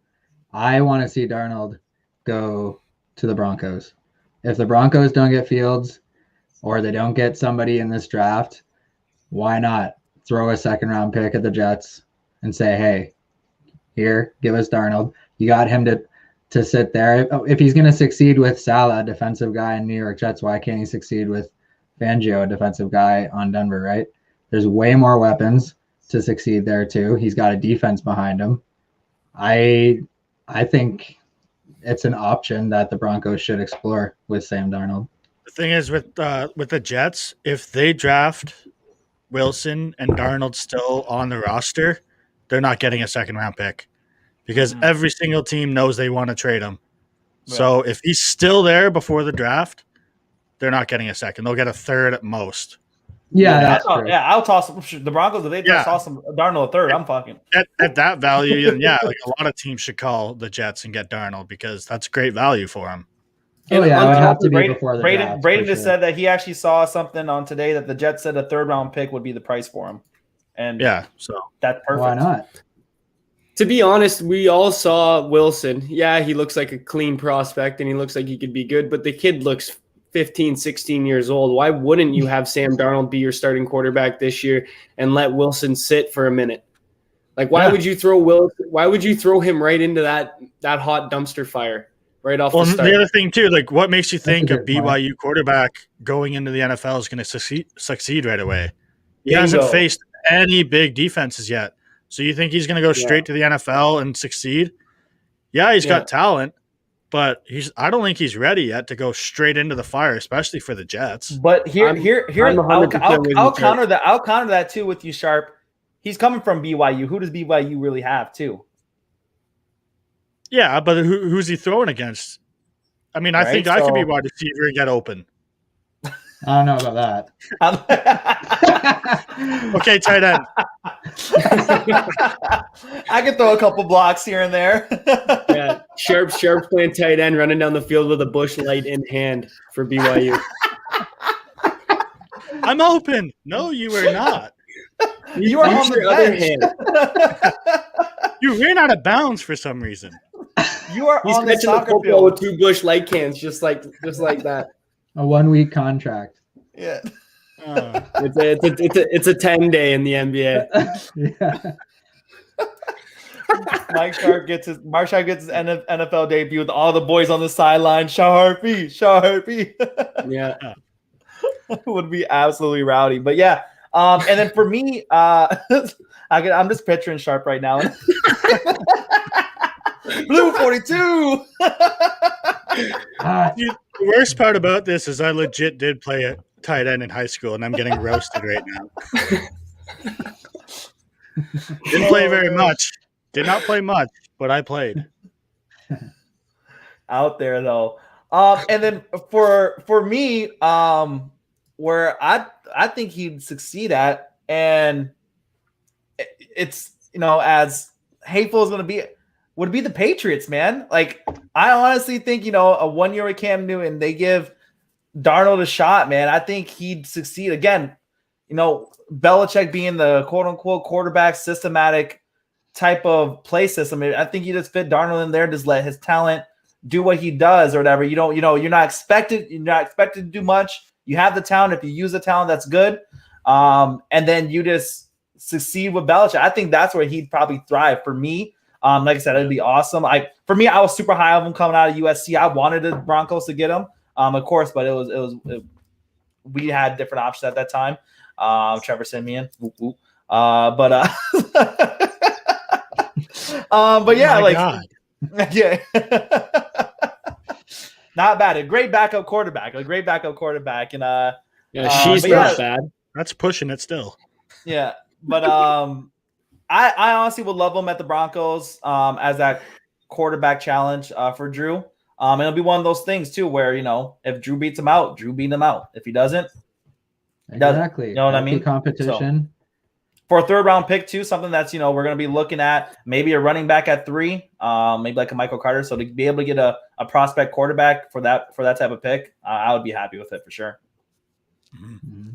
I want to see Darnold go to the Broncos. If the Broncos don't get Fields or they don't get somebody in this draft, why not throw a 2nd-round pick at the Jets and say, hey, here, give us Darnold. You got him to sit there. If he's going to succeed with Salah, defensive guy in New York Jets, why can't he succeed with Fangio, a defensive guy on Denver, right? There's way more weapons to succeed there too. He's got a defense behind him. I think it's an option that the Broncos should explore with Sam Darnold. The thing is with the Jets, if they draft Wilson and Darnold still on the roster, they're not getting a 2nd-round pick because every single team knows they want to trade him. Right. So if he's still there before the draft, they're not getting a 2nd. They'll get a 3rd at most. Yeah, that's true. I'll toss the Broncos. If they just toss some Darnold a 3rd, I'm fucking at that value. Like a lot of teams should call the Jets and get Darnold because that's great value for him. Oh yeah, it would have to be before the draft. Braden just said that he actually saw something on today that the Jets said a 3rd-round pick would be the price for him, and so that's perfect. Why not? To be honest, we all saw Wilson. Yeah, he looks like a clean prospect and he looks like he could be good, but the kid looks 15, 16 years old. Why wouldn't you have Sam Darnold be your starting quarterback this year and let Wilson sit for a minute? Like, why would you throw Wilson? Why would you throw him right into that hot dumpster fire right off the start? The other thing too, like, what makes you think a BYU quarterback going into the NFL is going to succeed right away? He hasn't faced any big defenses yet. So you think he's going to go straight to the NFL and succeed? Yeah, he's got talent, but I don't think he's ready yet to go straight into the fire, especially for the Jets. But I'll counter that. I'll counter that too with you, Sharp. He's coming from BYU. Who does BYU really have too? Yeah, but who's he throwing against? I mean, I think I could be wide receiver and get open. I don't know about that. Okay, tight end. I can throw a couple blocks here and there. Yeah, Sharp playing tight end, running down the field with a bush light in hand for BYU. I'm open. No, you are not. You are on the other hand. You ran out of bounds for some reason. You are He's on the soccer football field with 2 bush light cans, just like that. A 1-week contract. Yeah. It's a 10-day in the NBA. Yeah. Mark Sharp gets his NFL debut with all the boys on the sideline. Sharpie. Yeah. Would be absolutely rowdy. But yeah. And then for me, I'm just picturing Sharp right now. Blue 42. The worst part about this is I legit did play a tight end in high school, and I'm getting roasted right now. Didn't play very much. Did not play much, but I played. Out there though. And then for me, where I think he'd succeed at, and it's as hateful as going to be, would be the Patriots, man. Like, I honestly think, a 1 year with Cam Newton, they give Darnold a shot, man. I think he'd succeed. Again, Belichick being the quote unquote quarterback systematic type of play system. I think you just fit Darnold in there, just let his talent do what he does or whatever. You're not expected to do much. You have the talent. If you use the talent, that's good. And then you just succeed with Belichick. I think that's where he'd probably thrive. For me, like I said, it'd be awesome. For me, I was super high on him coming out of USC. I wanted the Broncos to get him, of course, but we had different options at that time. Trevor Siemian, but yeah, yeah, not bad. A great backup quarterback, and she's not bad. That's pushing it still. Yeah, but I honestly would love him at the Broncos as that quarterback challenge for Drew. And it'll be one of those things too, where if Drew beats him out, Drew beat him out. If he doesn't, exactly, you know what I mean? Competition. for a third round pick too, something that's, we're going to be looking at maybe a running back at 3, maybe like a Michael Carter. So to be able to get a prospect quarterback for that type of pick, I would be happy with it for sure. Mm-hmm.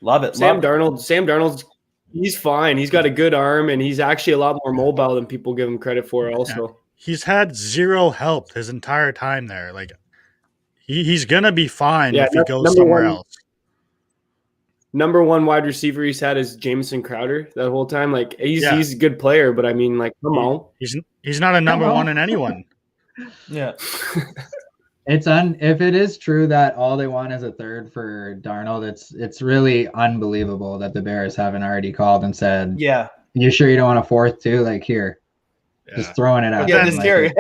Love it. Sam Darnold's he's fine. He's got a good arm, and he's actually a lot more mobile than people give him credit for also. Yeah. He's had zero help his entire time there. Like he's going to be fine if he goes somewhere else. Number 1 wide receiver he's had is Jamison Crowder that whole time. Like he's a good player, but I mean, like, come on. He's not a number 1 in anyone. Yeah. If it is true that all they want is a third for Darnold, it's really unbelievable that the Bears haven't already called and said, "Yeah, you sure you don't want a fourth too? Like here, just throwing it out." Yeah, just scary.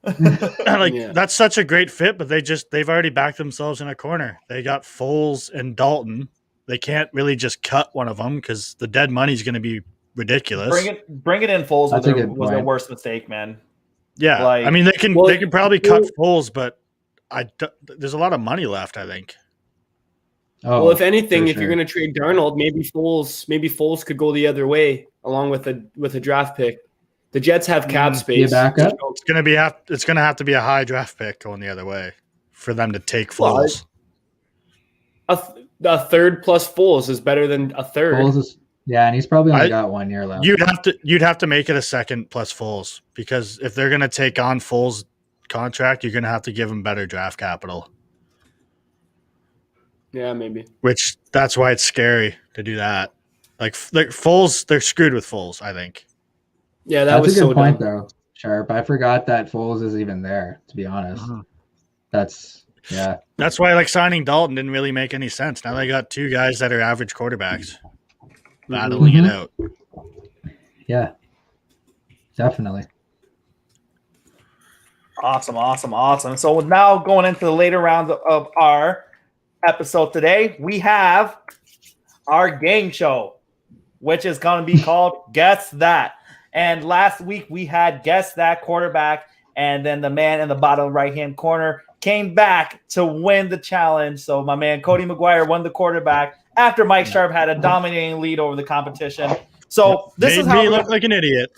That's such a great fit, but they've already backed themselves in a corner. They got Foles and Dalton. They can't really just cut one of them because the dead money's going to be ridiculous. Bring it in Foles was their worst mistake, man. Yeah, I mean they can probably cut Foles, but there's a lot of money left, I think. Oh, well, if anything, if you're going to trade Darnold, maybe Foles could go the other way along with a draft pick. The Jets have cap space. It's going to have to be a high draft pick going the other way for them to take Foles. A third plus Foles is better than a third. And he's probably only got 1 year left. You'd have to make it a second plus Foles, because if they're going to take on Foles' contract, you're going to have to give him better draft capital. Yeah, maybe. Which that's why it's scary to do that. Like Foles, they're screwed with Foles, I think. Yeah, that's a good point though, Sharp. I forgot that Foles is even there, to be honest. That's why signing Dalton didn't really make any sense. Now they got 2 guys that are average quarterbacks battling it out. Yeah, definitely. Awesome. So now going into the later rounds of our episode today, we have our game show, which is going to be called Guess That. And last week we had Guess That quarterback, and then the man in the bottom right-hand corner came back to win the challenge. So my man Cody McGuire won the quarterback after Mike Sharp had a dominating lead over the competition. So this is how he looked like an idiot.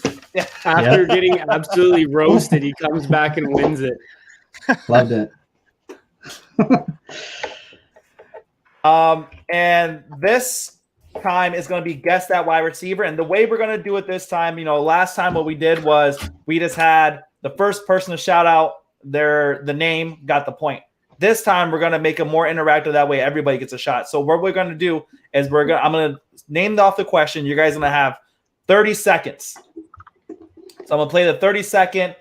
After getting absolutely roasted, he comes back and wins it. Loved it. And this time is going to be Guess That wide receiver. And the way we're going to do it this time, last time what we did was we just had the first person to shout out the name got the point. This time we're going to make it more interactive. That way everybody gets a shot. So what we're going to do is I'm going to name off the question. You guys are going to have 30 seconds. So I'm going to play the 30-second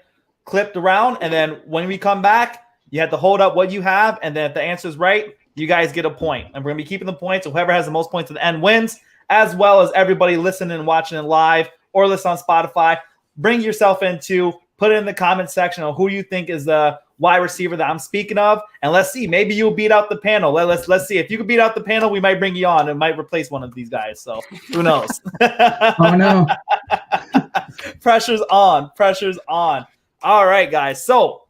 clipped round. And then when we come back, you have to hold up what you have. And then if the answer is right, you guys get a point. And we're going to be keeping the points. So whoever has the most points at the end wins, as well as everybody listening and watching it live or listen on Spotify. Bring yourself into, put it in the comment section on who you think is the wide receiver that I'm speaking of. And let's see, maybe you'll beat out the panel. Let's see. If you can beat out the panel, we might bring you on and might replace one of these guys. So who knows? Oh, no. Pressure's on. All right, guys. So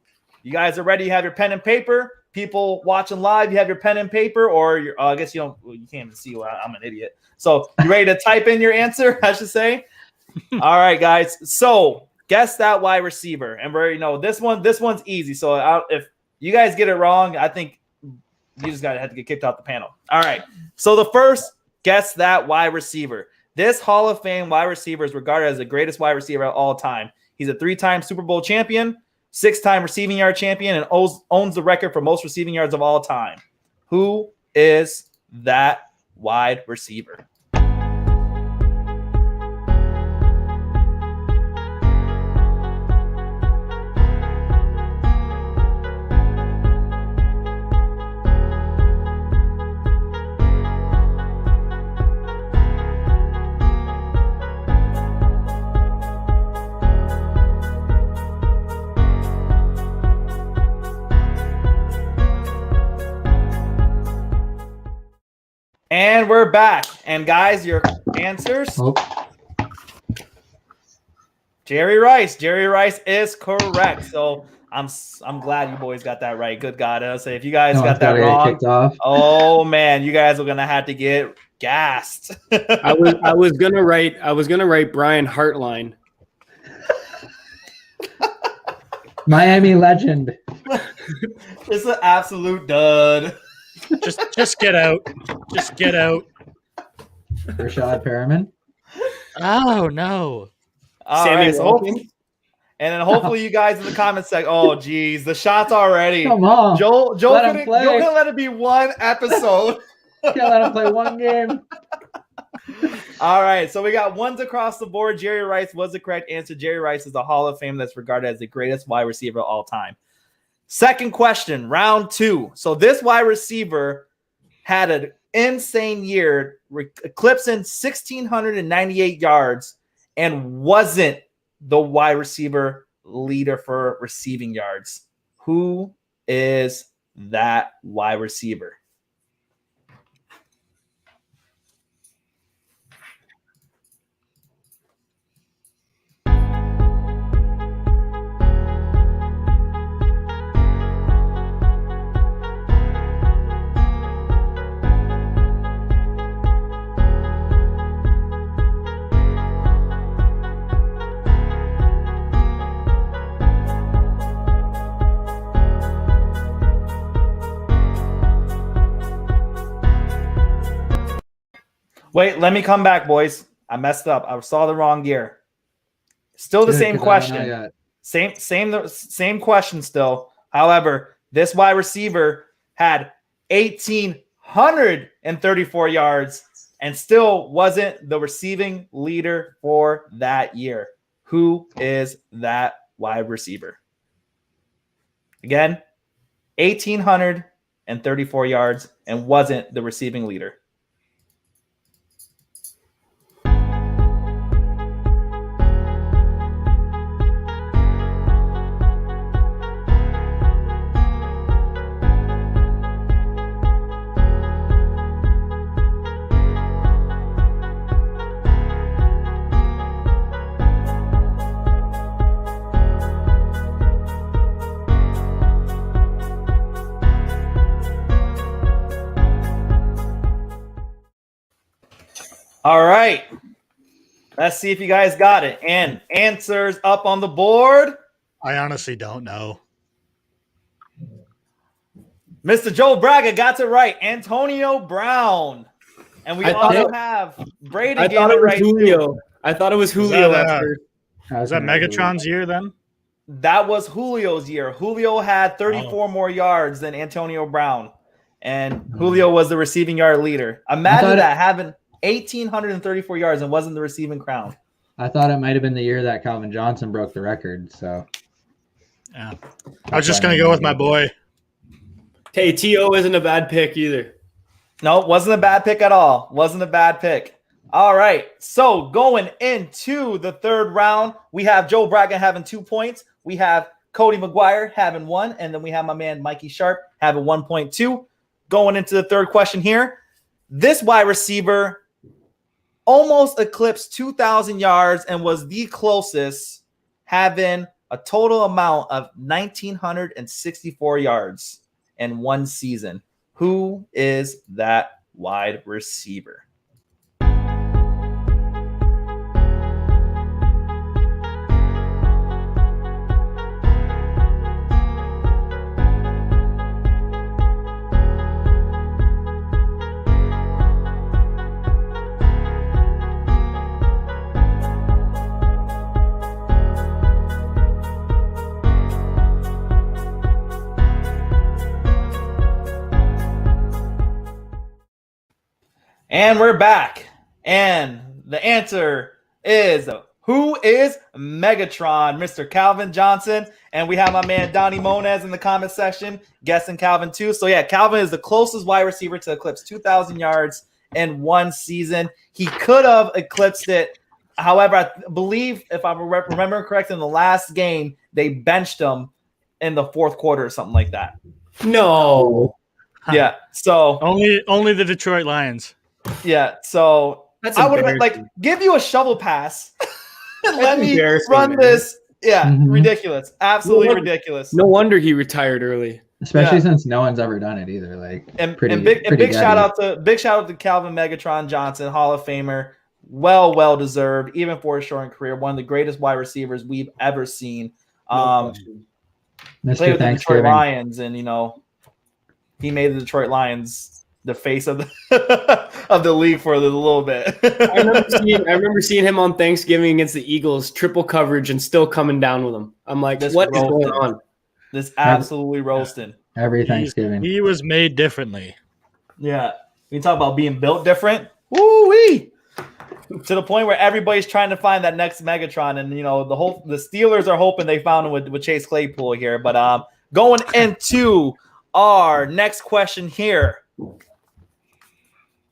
you guys are ready? You have your pen and paper. People watching live, you have your pen and paper, or I guess you can't even see. I'm an idiot. So you ready to type in your answer, I should say? All right, guys. So guess that wide receiver. And we're, this one's easy. So if you guys get it wrong, I think you just have to get kicked out the panel. All right. So the first guess that wide receiver. This Hall of Fame wide receiver is regarded as the greatest wide receiver of all time. He's a 3-time Super Bowl champion, 6-time receiving yard champion, and owns the record for most receiving yards of all time. Who is that wide receiver? And we're back. And guys, your answers. 2 Jerry Rice. Jerry Rice is correct. So I'm glad you boys got that right. Good God. I'll say if you guys got that wrong, kicked off. oh man, you guys are gonna have to get gassed. I was gonna write Brian Hartline. Miami legend. It's an absolute dud. Just get out. Just get out. Rashad Perriman. Oh no. All Sammy right, so Watkins. and then hopefully you guys in the comments say, "Oh, geez, the shots already." Come on. Joe Let him couldn't play. let it be one episode. Can't let him play one game. All right, so we got ones across the board. Jerry Rice was the correct answer. Jerry Rice is a Hall of Fame that's regarded as the greatest wide receiver of all time. Second question, round 2. So this wide receiver had an insane year, eclipsing 1,698 yards, and wasn't the wide receiver leader for receiving yards. Who is that wide receiver? Wait, let me come back, boys. I messed up. I saw the wrong year. Still the same question. Same question still. However, this wide receiver had 1,834 yards and still wasn't the receiving leader for that year. Who is that wide receiver? Again, 1,834 yards and wasn't the receiving leader. All right. Let's see if you guys got it. And answers up on the board. I honestly don't know. Mr. Joe Braga got it right. Antonio Brown. And we also have Brady I getting thought it was right Julio. too. I thought it was Julio that, at first. Is that Megatron's year then? That was Julio's year. Julio had 34 more yards than Antonio Brown. And Julio was the receiving yard leader. Imagine that, having 1,834 yards and wasn't the receiving crown. I thought it might have been the year that Calvin Johnson broke the record. So, yeah, I was just gonna go with my boy. Hey, T.O. isn't a bad pick either. No, wasn't a bad pick at all. Wasn't a bad pick. All right, so going into the third round, we have Joe Braga having 2 points. We have Cody McGuire having 1, and then we have my man Mikey Sharp having 1.2. Going into the third question here, this wide receiver almost eclipsed 2,000 yards and was the closest, having a total amount of 1,964 yards in one season. Who is that wide receiver? And we're back. And the answer is, who is Megatron? Mr. Calvin Johnson. And we have my man Donnie Monez in the comment section guessing Calvin too. So yeah, Calvin is the closest wide receiver to eclipse 2,000 yards in one season. He could have eclipsed it. However, I believe, if I remember correct, in the last game, they benched him in the fourth quarter or something like that. No. Yeah. So only the Detroit Lions. Yeah, so That's I would have give you a shovel pass. let me embarrassing, run man. this. Yeah, Mhm. ridiculous. Absolutely No, ridiculous. No wonder he retired early. Especially Yeah. since no one's ever done it either. Like And pretty big gutty. shout out to Calvin Megatron Johnson, Hall of Famer. Well deserved, even for a short career. One of the greatest wide receivers we've ever seen. No question. Played Mr. with the Detroit Thanksgiving. Lions, and he made the Detroit Lions the face of the of the league for a little bit. I remember seeing him on Thanksgiving against the Eagles, triple coverage, and still coming down with them. I'm like, This what is roasted. going on? This absolutely roasting. Every Thanksgiving. He was made differently. Yeah. We talk about being built different. Woo-wee! To the point where everybody's trying to find that next Megatron. And, the Steelers are hoping they found him with Chase Claypool here. But going into our next question here.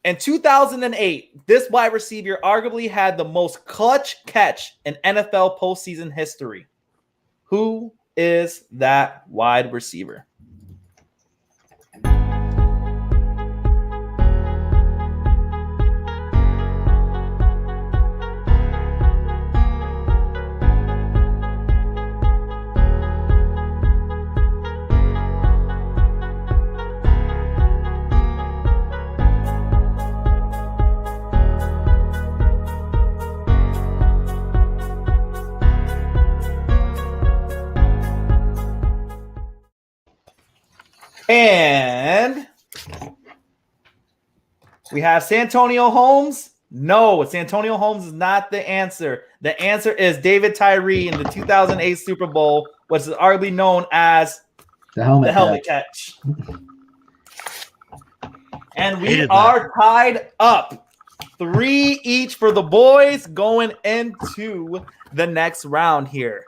In 2008, this wide receiver arguably had the most clutch catch in NFL postseason history. Who is that wide receiver? And we have Santonio Holmes. No, Santonio Holmes is not the answer. The answer is David Tyree in the 2008 Super Bowl, which is arguably known as The helmet catch. And we are tied up 3 each for the boys going into the next round here.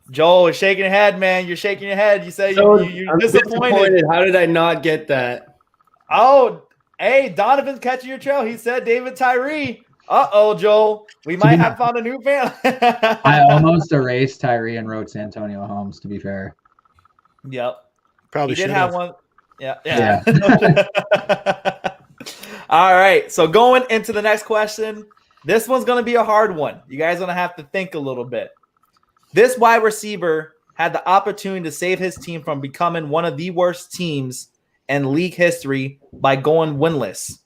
Joel is shaking your head, man. You're shaking your head. You say you're disappointed. How did I not get that? Oh, hey, Donovan's catching your trail. He said David Tyree. Uh-oh, Joel. We might have found a new fan. I almost erased Tyree and wrote Santonio Holmes, to be fair. Yep. Probably He did should have one. Yeah. Yeah. All right. So going into the next question, this one's going to be a hard one. You guys are going to have to think a little bit. This wide receiver had the opportunity to save his team from becoming one of the worst teams in league history by going winless.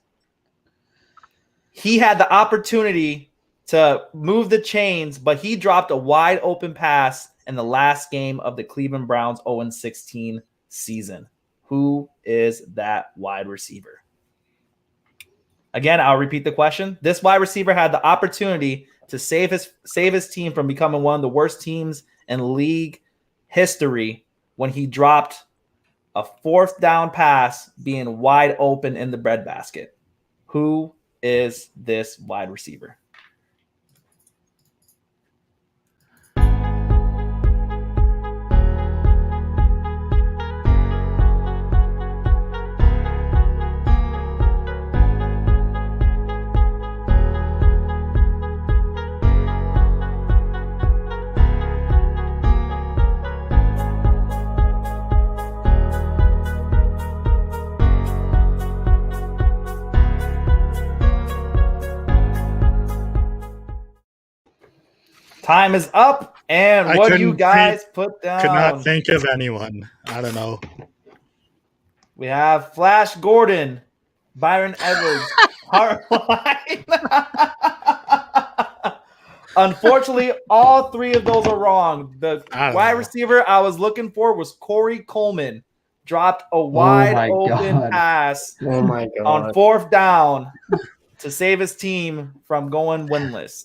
He had the opportunity to move the chains, but he dropped a wide open pass in the last game of the Cleveland Browns 0-16 season. Who is that wide receiver? Again, I'll repeat the question. This wide receiver had the opportunity to save his team from becoming one of the worst teams in league history when he dropped a 4th down pass being wide open in the breadbasket. Who is this wide receiver? Time is up, and what do you guys put down? Could not think of anyone. I don't know. We have Flash Gordon, Byron Edwards, Hartline. Unfortunately, all 3 of those are wrong. The wide receiver I was looking for was Corey Coleman. Dropped a wide open pass on 4th down to save his team from going winless.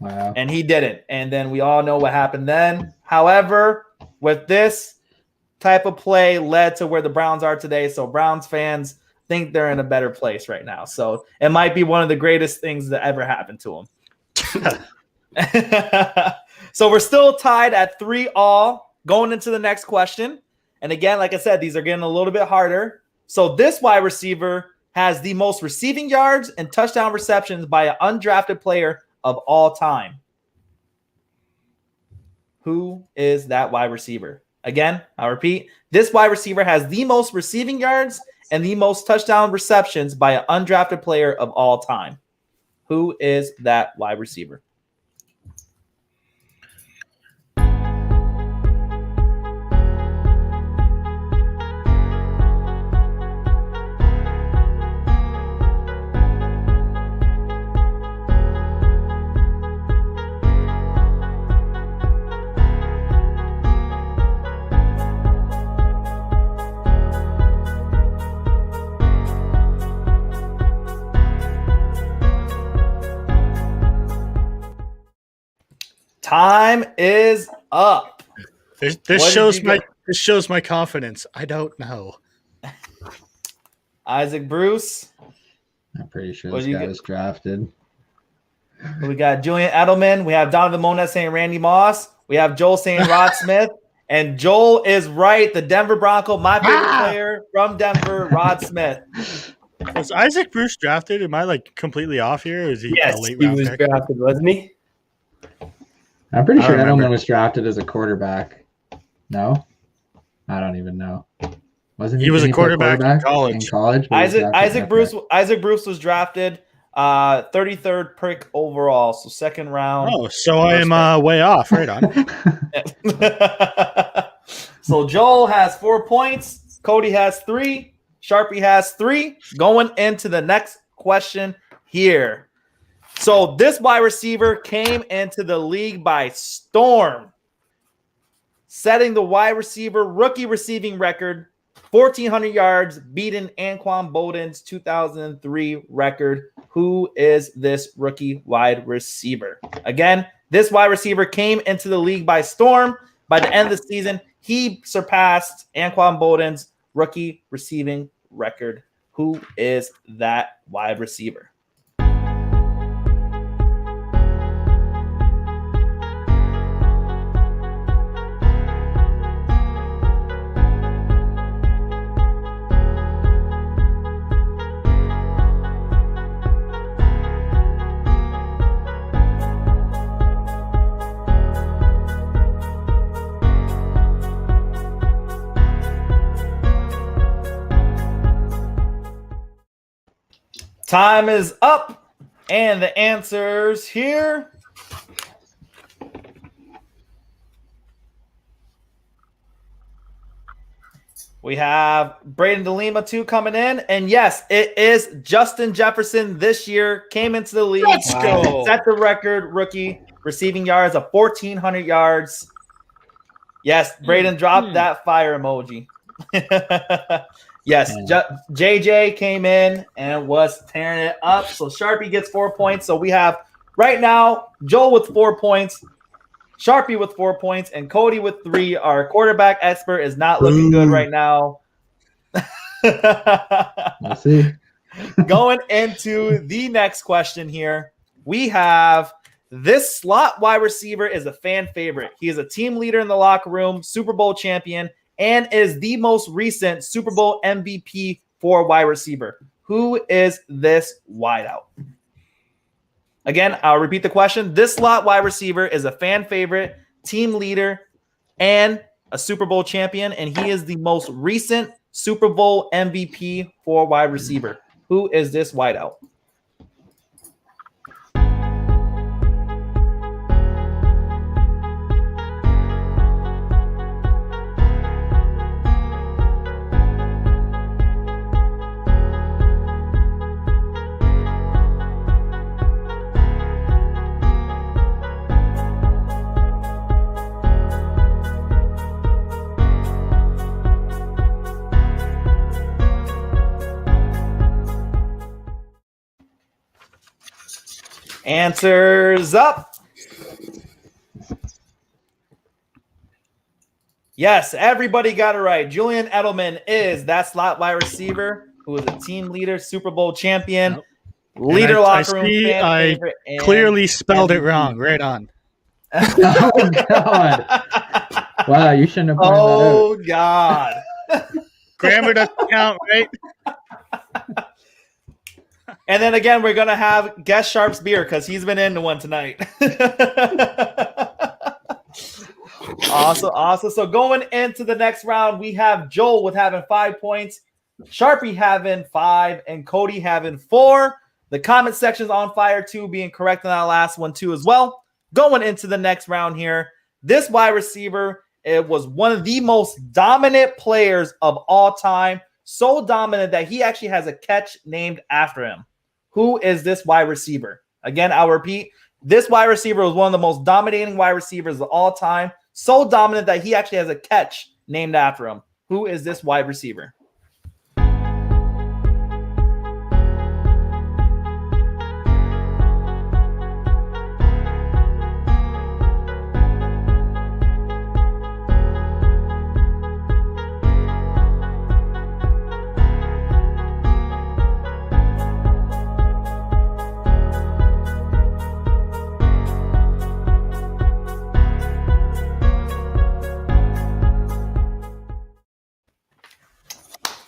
Wow. And he didn't. And then we all know what happened then. However, with this type of play led to where the Browns are today. So Browns fans think they're in a better place right now. So it might be one of the greatest things that ever happened to them. So we're still tied at 3-3 going into the next question. And again, like I said, these are getting a little bit harder. So this wide receiver has the most receiving yards and touchdown receptions by an undrafted player of all time. Who is that wide receiver? Again, I'll repeat. This wide receiver has the most receiving yards and the most touchdown receptions by an undrafted player of all time. Who is that wide receiver? Time is up. This shows my confidence. I don't know. Isaac Bruce. I'm pretty sure this guy was drafted. We got Julian Edelman. We have Donovan Mona saying Randy Moss. We have Joel saying Rod Smith. And Joel is right. The Denver Bronco, my favorite player from Denver, Rod Smith. Was Isaac Bruce drafted? Am I like completely off here? Or is he a late he round was pick? drafted, wasn't he? I'm pretty sure remember. Edelman was drafted as a quarterback. No? I don't even know. Wasn't He was a play quarterback in college. In college, but he was Isaac drafted- Bruce was drafted 33rd pick overall, so second round. Oh, so I am way off. Right on. So Joel has 4 points. Cody has 3. Sharpie has 3. Going into the next question here. So this wide receiver came into the league by storm, setting the wide receiver rookie receiving record, 1,400 yards, beating Anquan Boldin's 2003 record. Who is this rookie wide receiver? Again, this wide receiver came into the league by storm. By the end of the season, he surpassed Anquan Boldin's rookie receiving record. Who is that wide receiver? Time is up, and the answers here. We have Braden DeLima 2 coming in, and yes, it is Justin Jefferson this year, came into the league. Let's go. Set the record rookie receiving yards of 1,400 yards. Yes, Braden dropped that fire emoji. Yes, JJ came in and was tearing it up. So Sharpie gets 4 points. So we have right now Joel with 4 points, Sharpie with 4 points, and Cody with 3. Our quarterback expert is not looking good right now. We'll see. Going into the next question here, we have this slot wide receiver is a fan favorite. He is a team leader in the locker room, Super Bowl champion, and is the most recent Super Bowl MVP for wide receiver. Who is this wideout? Again, I'll repeat the question. This slot wide receiver is a fan favorite, team leader, and a Super Bowl champion, and he is the most recent Super Bowl MVP for wide receiver. Who is this wideout? Answers up. Yes, everybody got it right. Julian Edelman is that slot wide receiver who is a team leader, Super Bowl champion, leader locker room fan favorite. I clearly spelled it wrong. Right on. Oh, God. Wow, you shouldn't have pointed that out. Oh, God. Grammar doesn't count, right? And then again, we're going to have Guess Sharp's beer because he's been into one tonight. Awesome. So going into the next round, we have Joel with having 5 points, Sharpie having 5, and Cody having 4. The comment section's on fire too, being correct on that last one too as well. Going into the next round here, this wide receiver, it was one of the most dominant players of all time. So dominant that he actually has a catch named after him. Who is this wide receiver? Again, I'll repeat. This wide receiver was one of the most dominating wide receivers of all time. So dominant that he actually has a catch named after him. Who is this wide receiver?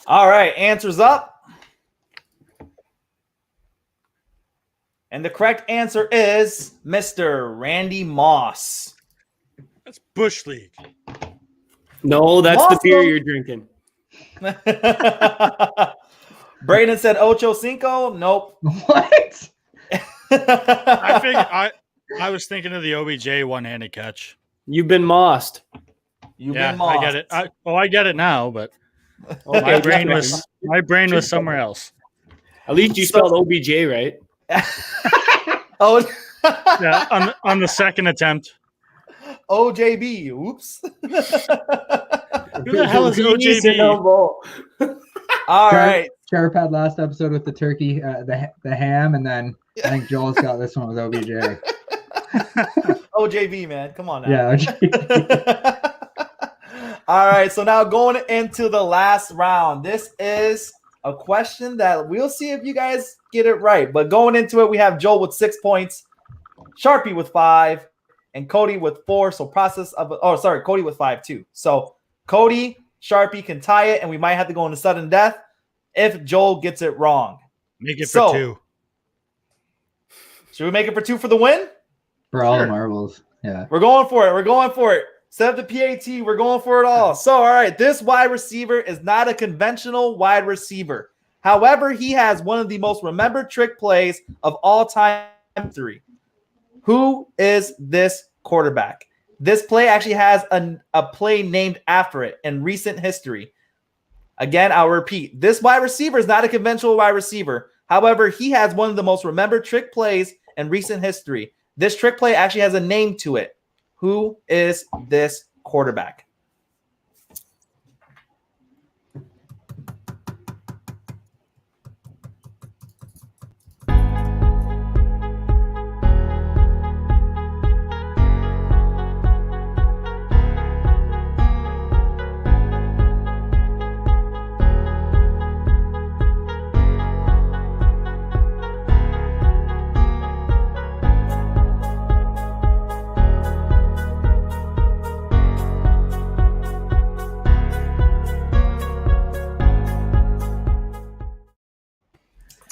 All right, answers up. And the correct answer is Mr. Randy Moss. That's Bush League. No, that's Moss the beer though. you're drinking. Braden said Ocho Cinco. Nope. What? I was thinking of the OBJ one-handed catch. You've been mossed. You've Yeah, been mossed. I get it. I get it now, but Okay, my brain was somewhere else. At least you spelled OBJ right. Oh, Yeah, on the second attempt. OJB. Oops. Who the hell is OJB? All right. Sharp had last episode with the turkey, the ham, and then I think Joel's got this one with OBJ. OJB, man. Come on now. Yeah. All right. So now going into the last round. This is a question that we'll see if you guys get it right. But going into it, we have Joel with 6 points, Sharpie with 5, and Cody with 4. So Cody with 5 too. So Cody, Sharpie can tie it, and we might have to go into sudden death if Joel gets it wrong. Make it for 2. Should we make it for 2 for the win? For all the marbles. Yeah. We're going for it. We're going for it. Set up the PAT. We're going for it all. So, all right. This wide receiver is not a conventional wide receiver. However, he has one of the most remembered trick plays of all time history. Who is this quarterback? This play actually has a play named after it in recent history. Again, I'll repeat. This wide receiver is not a conventional wide receiver. However, he has one of the most remembered trick plays in recent history. This trick play actually has a name to it. Who is this quarterback?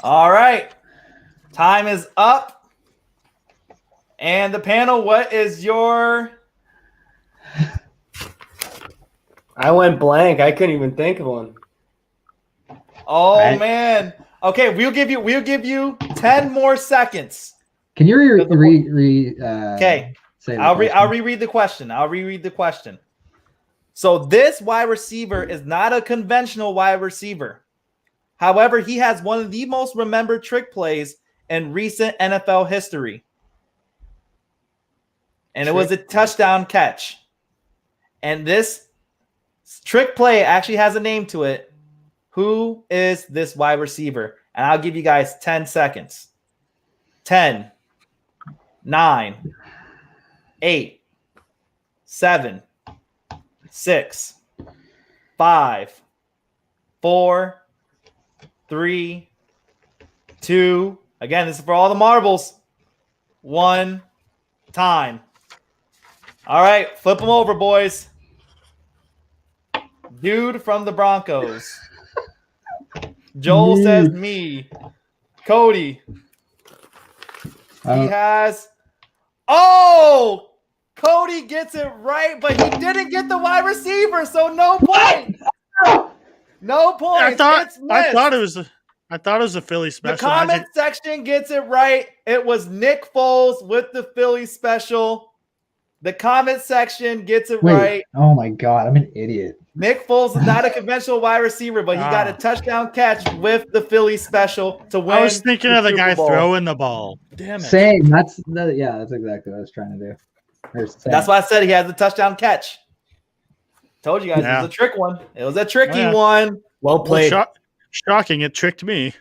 All right. Time is up. And the panel, what is your... I went blank. I couldn't even think of one. Oh, Right. man. Okay, we'll give you 10 more seconds. Can you Okay. say I'll reread the question. I'll reread the question. So this wide receiver is not a conventional wide receiver. However, he has one of the most remembered trick plays in recent NFL history. And it was a touchdown catch. And this trick play actually has a name to it. Who is this wide receiver? And I'll give you guys 10 seconds. 10, 9, 8, 7, 6, 5, 4, 3, 2. Again, this is for all the marbles. 1 time. All right, flip them over, boys. Dude from the Broncos. Joel says me. Cody. He has. Oh, Cody gets it right, but he didn't get the wide receiver, so no point. No point. I thought it I thought it was a Philly special. The comment section gets it right. It was Nick Foles with the Philly special. The comment section gets it right. Oh my God, I'm an idiot. Nick Foles is not a conventional wide receiver, but he got a touchdown catch with the Philly special to win. I was thinking of the Super guy Bowl. throwing the ball. Damn it. Same. That's exactly what I was trying to do. That's why I said he has the touchdown catch. Told you guys it was a trick one. It was a tricky one. Well played. Shocking, it tricked me.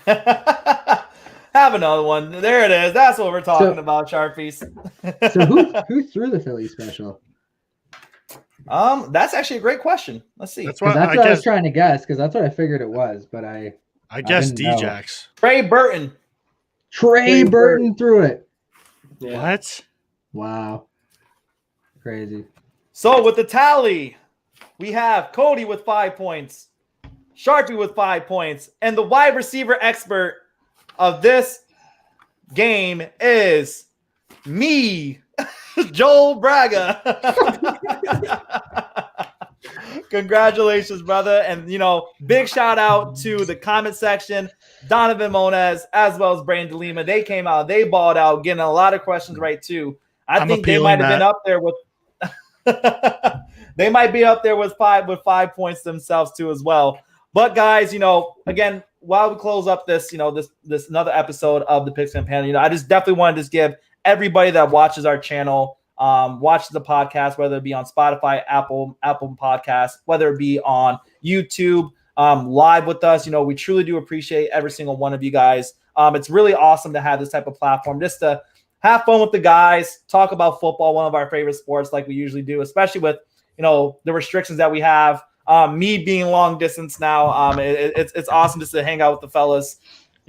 Have another one. There it is. That's what we're talking about, Sharpies. So who threw the Philly special? That's actually a great question. Let's see. That's what I was trying to guess, because that's what I figured it was, but I guess D-Jax. Trey Burton. Trey Burton threw it. Yeah. What? Wow. Crazy. So with the tally, we have Cody with 5 points, Sharpie with 5 points, and the wide receiver expert of this game is me, Joel Braga. Congratulations, brother. And, big shout out to the comment section, Donovan Monez, as well as Brandon DeLima. They came out, they balled out, getting a lot of questions right, too. I think they might have been up there with they might be up there with 5 points themselves, too, as well. But, guys, again, while we close up this, this another episode of the Pigskin Panel, I just definitely wanted to give everybody that watches our channel, watches the podcast, whether it be on Spotify, Apple Podcasts, whether it be on YouTube, live with us. We truly do appreciate every single one of you guys. It's really awesome to have this type of platform just to have fun with the guys, talk about football, one of our favorite sports like we usually do, especially with, the restrictions that we have. Me being long distance now, it's awesome just to hang out with the fellas,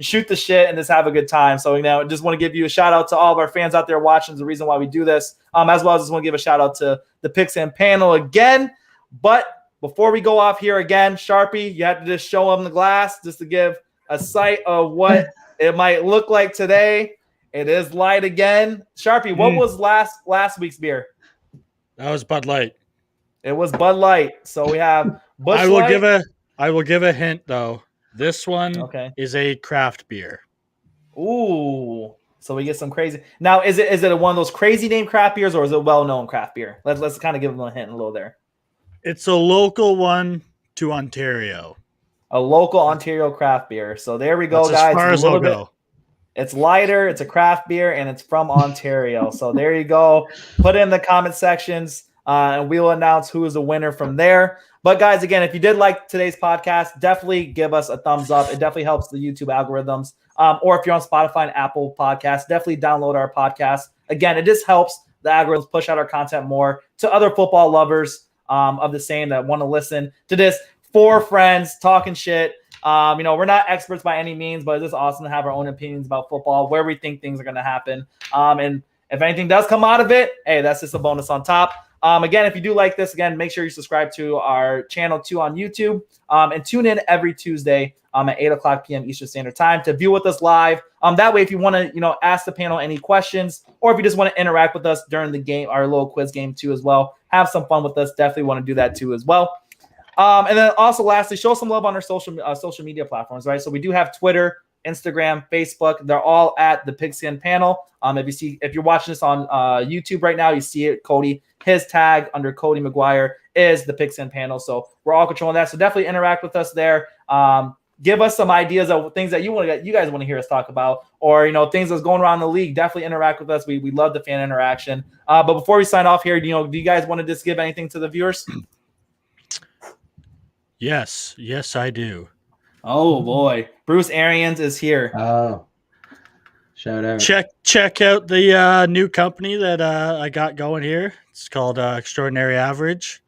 shoot the shit, and just have a good time. So, just want to give you a shout out to all of our fans out there watching. It's the reason why we do this, as well as just want to give a shout out to the Pigskin Panel again. But before we go off here again, Sharpie, you have to just show them the glass just to give a sight of what it might look like today. It is light again. Sharpie, what was last week's beer? That was Bud Light. It was Bud Light. So we have Busch Light. I will give a hint though. This one is a craft beer. Ooh. So we get some crazy. Now, is it one of those crazy name craft beers, or is it a well-known craft beer? Let's kind of give them a hint a little there. It's a local one to Ontario. A local Ontario craft beer. So there we go, That's guys. As far as I'll go. It's lighter. It's a craft beer, and it's from Ontario. So there you go. Put it in the comment sections, and we'll announce who is the winner from there. But, guys, again, if you did like today's podcast, definitely give us a thumbs up. It definitely helps the YouTube algorithms. Or if you're on Spotify and Apple Podcasts, definitely download our podcast. Again, it just helps the algorithms push out our content more to other football lovers of the same that want to listen to this. 4 friends talking shit. We're not experts by any means, but it's just awesome to have our own opinions about football, where we think things are going to happen. And if anything does come out of it, hey, that's just a bonus on top. Again, if you do like this, again, make sure you subscribe to our channel too on YouTube, and tune in every Tuesday at 8:00 p.m. Eastern Standard Time to view with us live. That way, if you want to, ask the panel any questions, or if you just want to interact with us during the game, our little quiz game too as well, have some fun with us. Definitely want to do that too as well. And then also, lastly, show some love on our social media platforms, right? So we do have Twitter, Instagram, Facebook. They're all at the Pigskin Panel. If you're watching this on YouTube right now, you see it. Cody, his tag under Cody McGuire is the Pigskin Panel. So we're all controlling that. So definitely interact with us there. Give us some ideas of things that you guys want to hear us talk about, or things that's going around the league. Definitely interact with us. We love the fan interaction. But before we sign off here, do you guys want to just give anything to the viewers? Yes, I do. Oh boy, Bruce Arians is here. Oh, shout out! Check out the new company that I got going here. It's called Extraordinary Average,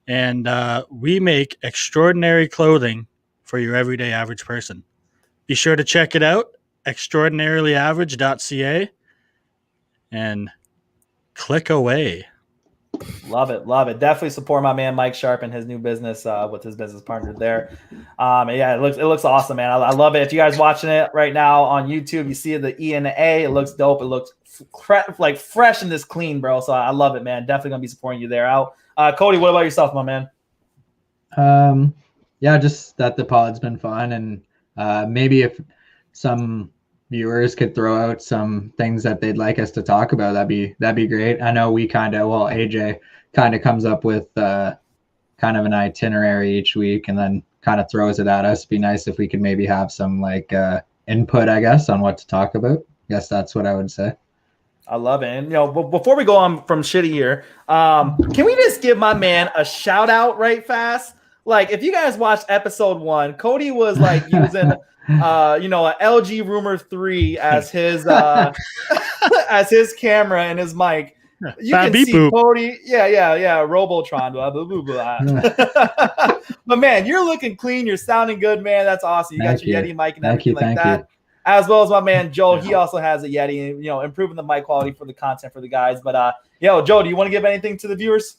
and we make extraordinary clothing for your everyday average person. Be sure to check it out, extraordinarily-average.ca, and click away. Love it. Definitely support my man Mike Sharp and his new business with his business partner there. Yeah, it looks awesome, man. I love it. If you guys watching it right now on YouTube, you see the E and the A. It looks dope. It looks fresh and this clean, bro. So I love it, man. Definitely gonna be supporting you there out. Cody, what about yourself, my man? Yeah, just that the pod's been fun, and Maybe if some viewers could throw out some things that they'd like us to talk about, that'd be great. I know AJ kind of comes up with kind of an itinerary each week and then kind of throws it at us. It'd be nice if we could maybe have some like input, I guess, on what to talk about. I guess that's what I would say. I love it. And, before we go on from shitty here, can we just give my man a shout out right fast? Like, if you guys watched episode 1, Cody was like using, a LG Rumor 3 as his as his camera and his mic. You can see boop. Cody, Robotron, blah, blah, blah, blah. But man, you're looking clean. You're sounding good, man. That's awesome. You got your Yeti mic and everything like that. As well as my man Joe, he also has a Yeti, improving the mic quality for the content for the guys. But Joe, do you want to give anything to the viewers?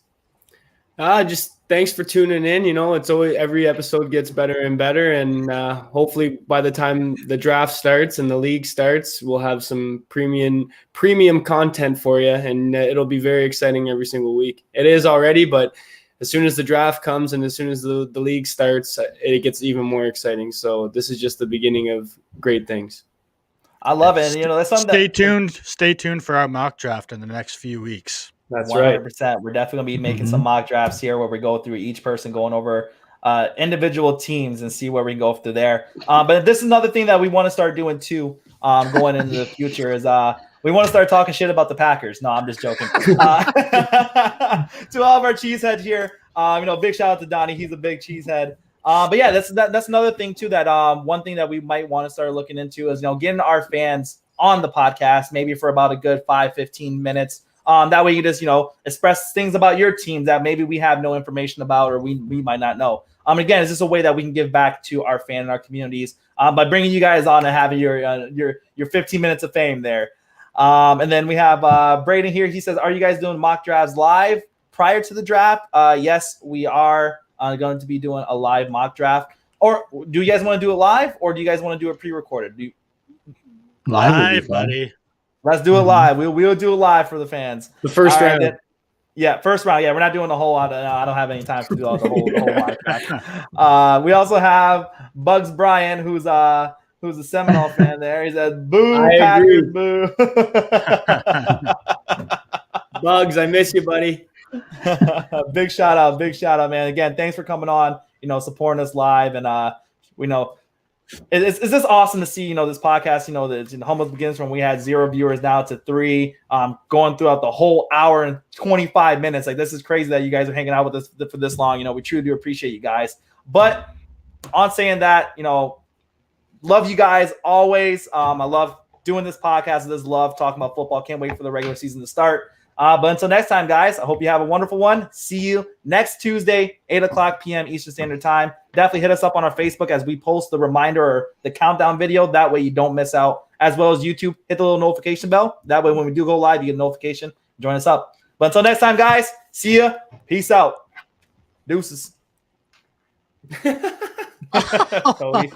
Just thanks for tuning in. It's always every episode gets better and better, and hopefully by the time the draft starts and the league starts, we'll have some premium content for you, and it'll be very exciting every single week. It is already, but as soon as the draft comes and as soon as the league starts, it gets even more exciting. So this is just the beginning of great things. I love it. And, that's something Stay tuned for our mock draft in the next few weeks. That's 100%. Right. We're definitely going to be making some mock drafts here where we go through each person, going over individual teams and see where we can go through there. But this is another thing that we want to start doing too, going into the future is we want to start talking shit about the Packers. No, I'm just joking. To all of our cheeseheads here, big shout out to Donnie. He's a big cheesehead. But yeah, that's another thing too, that one thing that we might want to start looking into is, getting our fans on the podcast, maybe for about a good 5-15 minutes. That way you just, express things about your team that maybe we have no information about or we might not know. Again, it's just a way that we can give back to our fan and our communities by bringing you guys on and having your 15 minutes of fame there. And then we have Braden here. He says, are you guys doing mock drafts live prior to the draft? Yes, we are going to be doing a live mock draft. Or do you guys want to do it live, or do you guys want to do it pre-recorded? Live, buddy. Let's do it live. We'll do it live for the fans. The first round. First round. Yeah, we're not doing the whole. I don't have any time to do all the whole mock draft. We also have Bugs Bryan, who's a Seminole fan there. He said, boo, Packers, boo. Bugs, I miss you, buddy. Big shout out, man. Again, thanks for coming on, supporting us live. And we know it's just awesome to see, this podcast, the Humble Begins from we had 0 viewers now to 3, going throughout the whole hour and 25 minutes. Like, this is crazy that you guys are hanging out with us for this long. We truly do appreciate you guys. But on saying that, love you guys always. I love doing this podcast. I just love talking about football. Can't wait for the regular season to start. But until next time, guys, I hope you have a wonderful one. See you next Tuesday, 8:00 p.m. Eastern Standard Time. Definitely hit us up on our Facebook as we post the reminder or the countdown video. That way you don't miss out. As well as YouTube, hit the little notification bell. That way when we do go live, you get a notification. Join us up. But until next time, guys, see ya. Peace out. Deuces. Cody.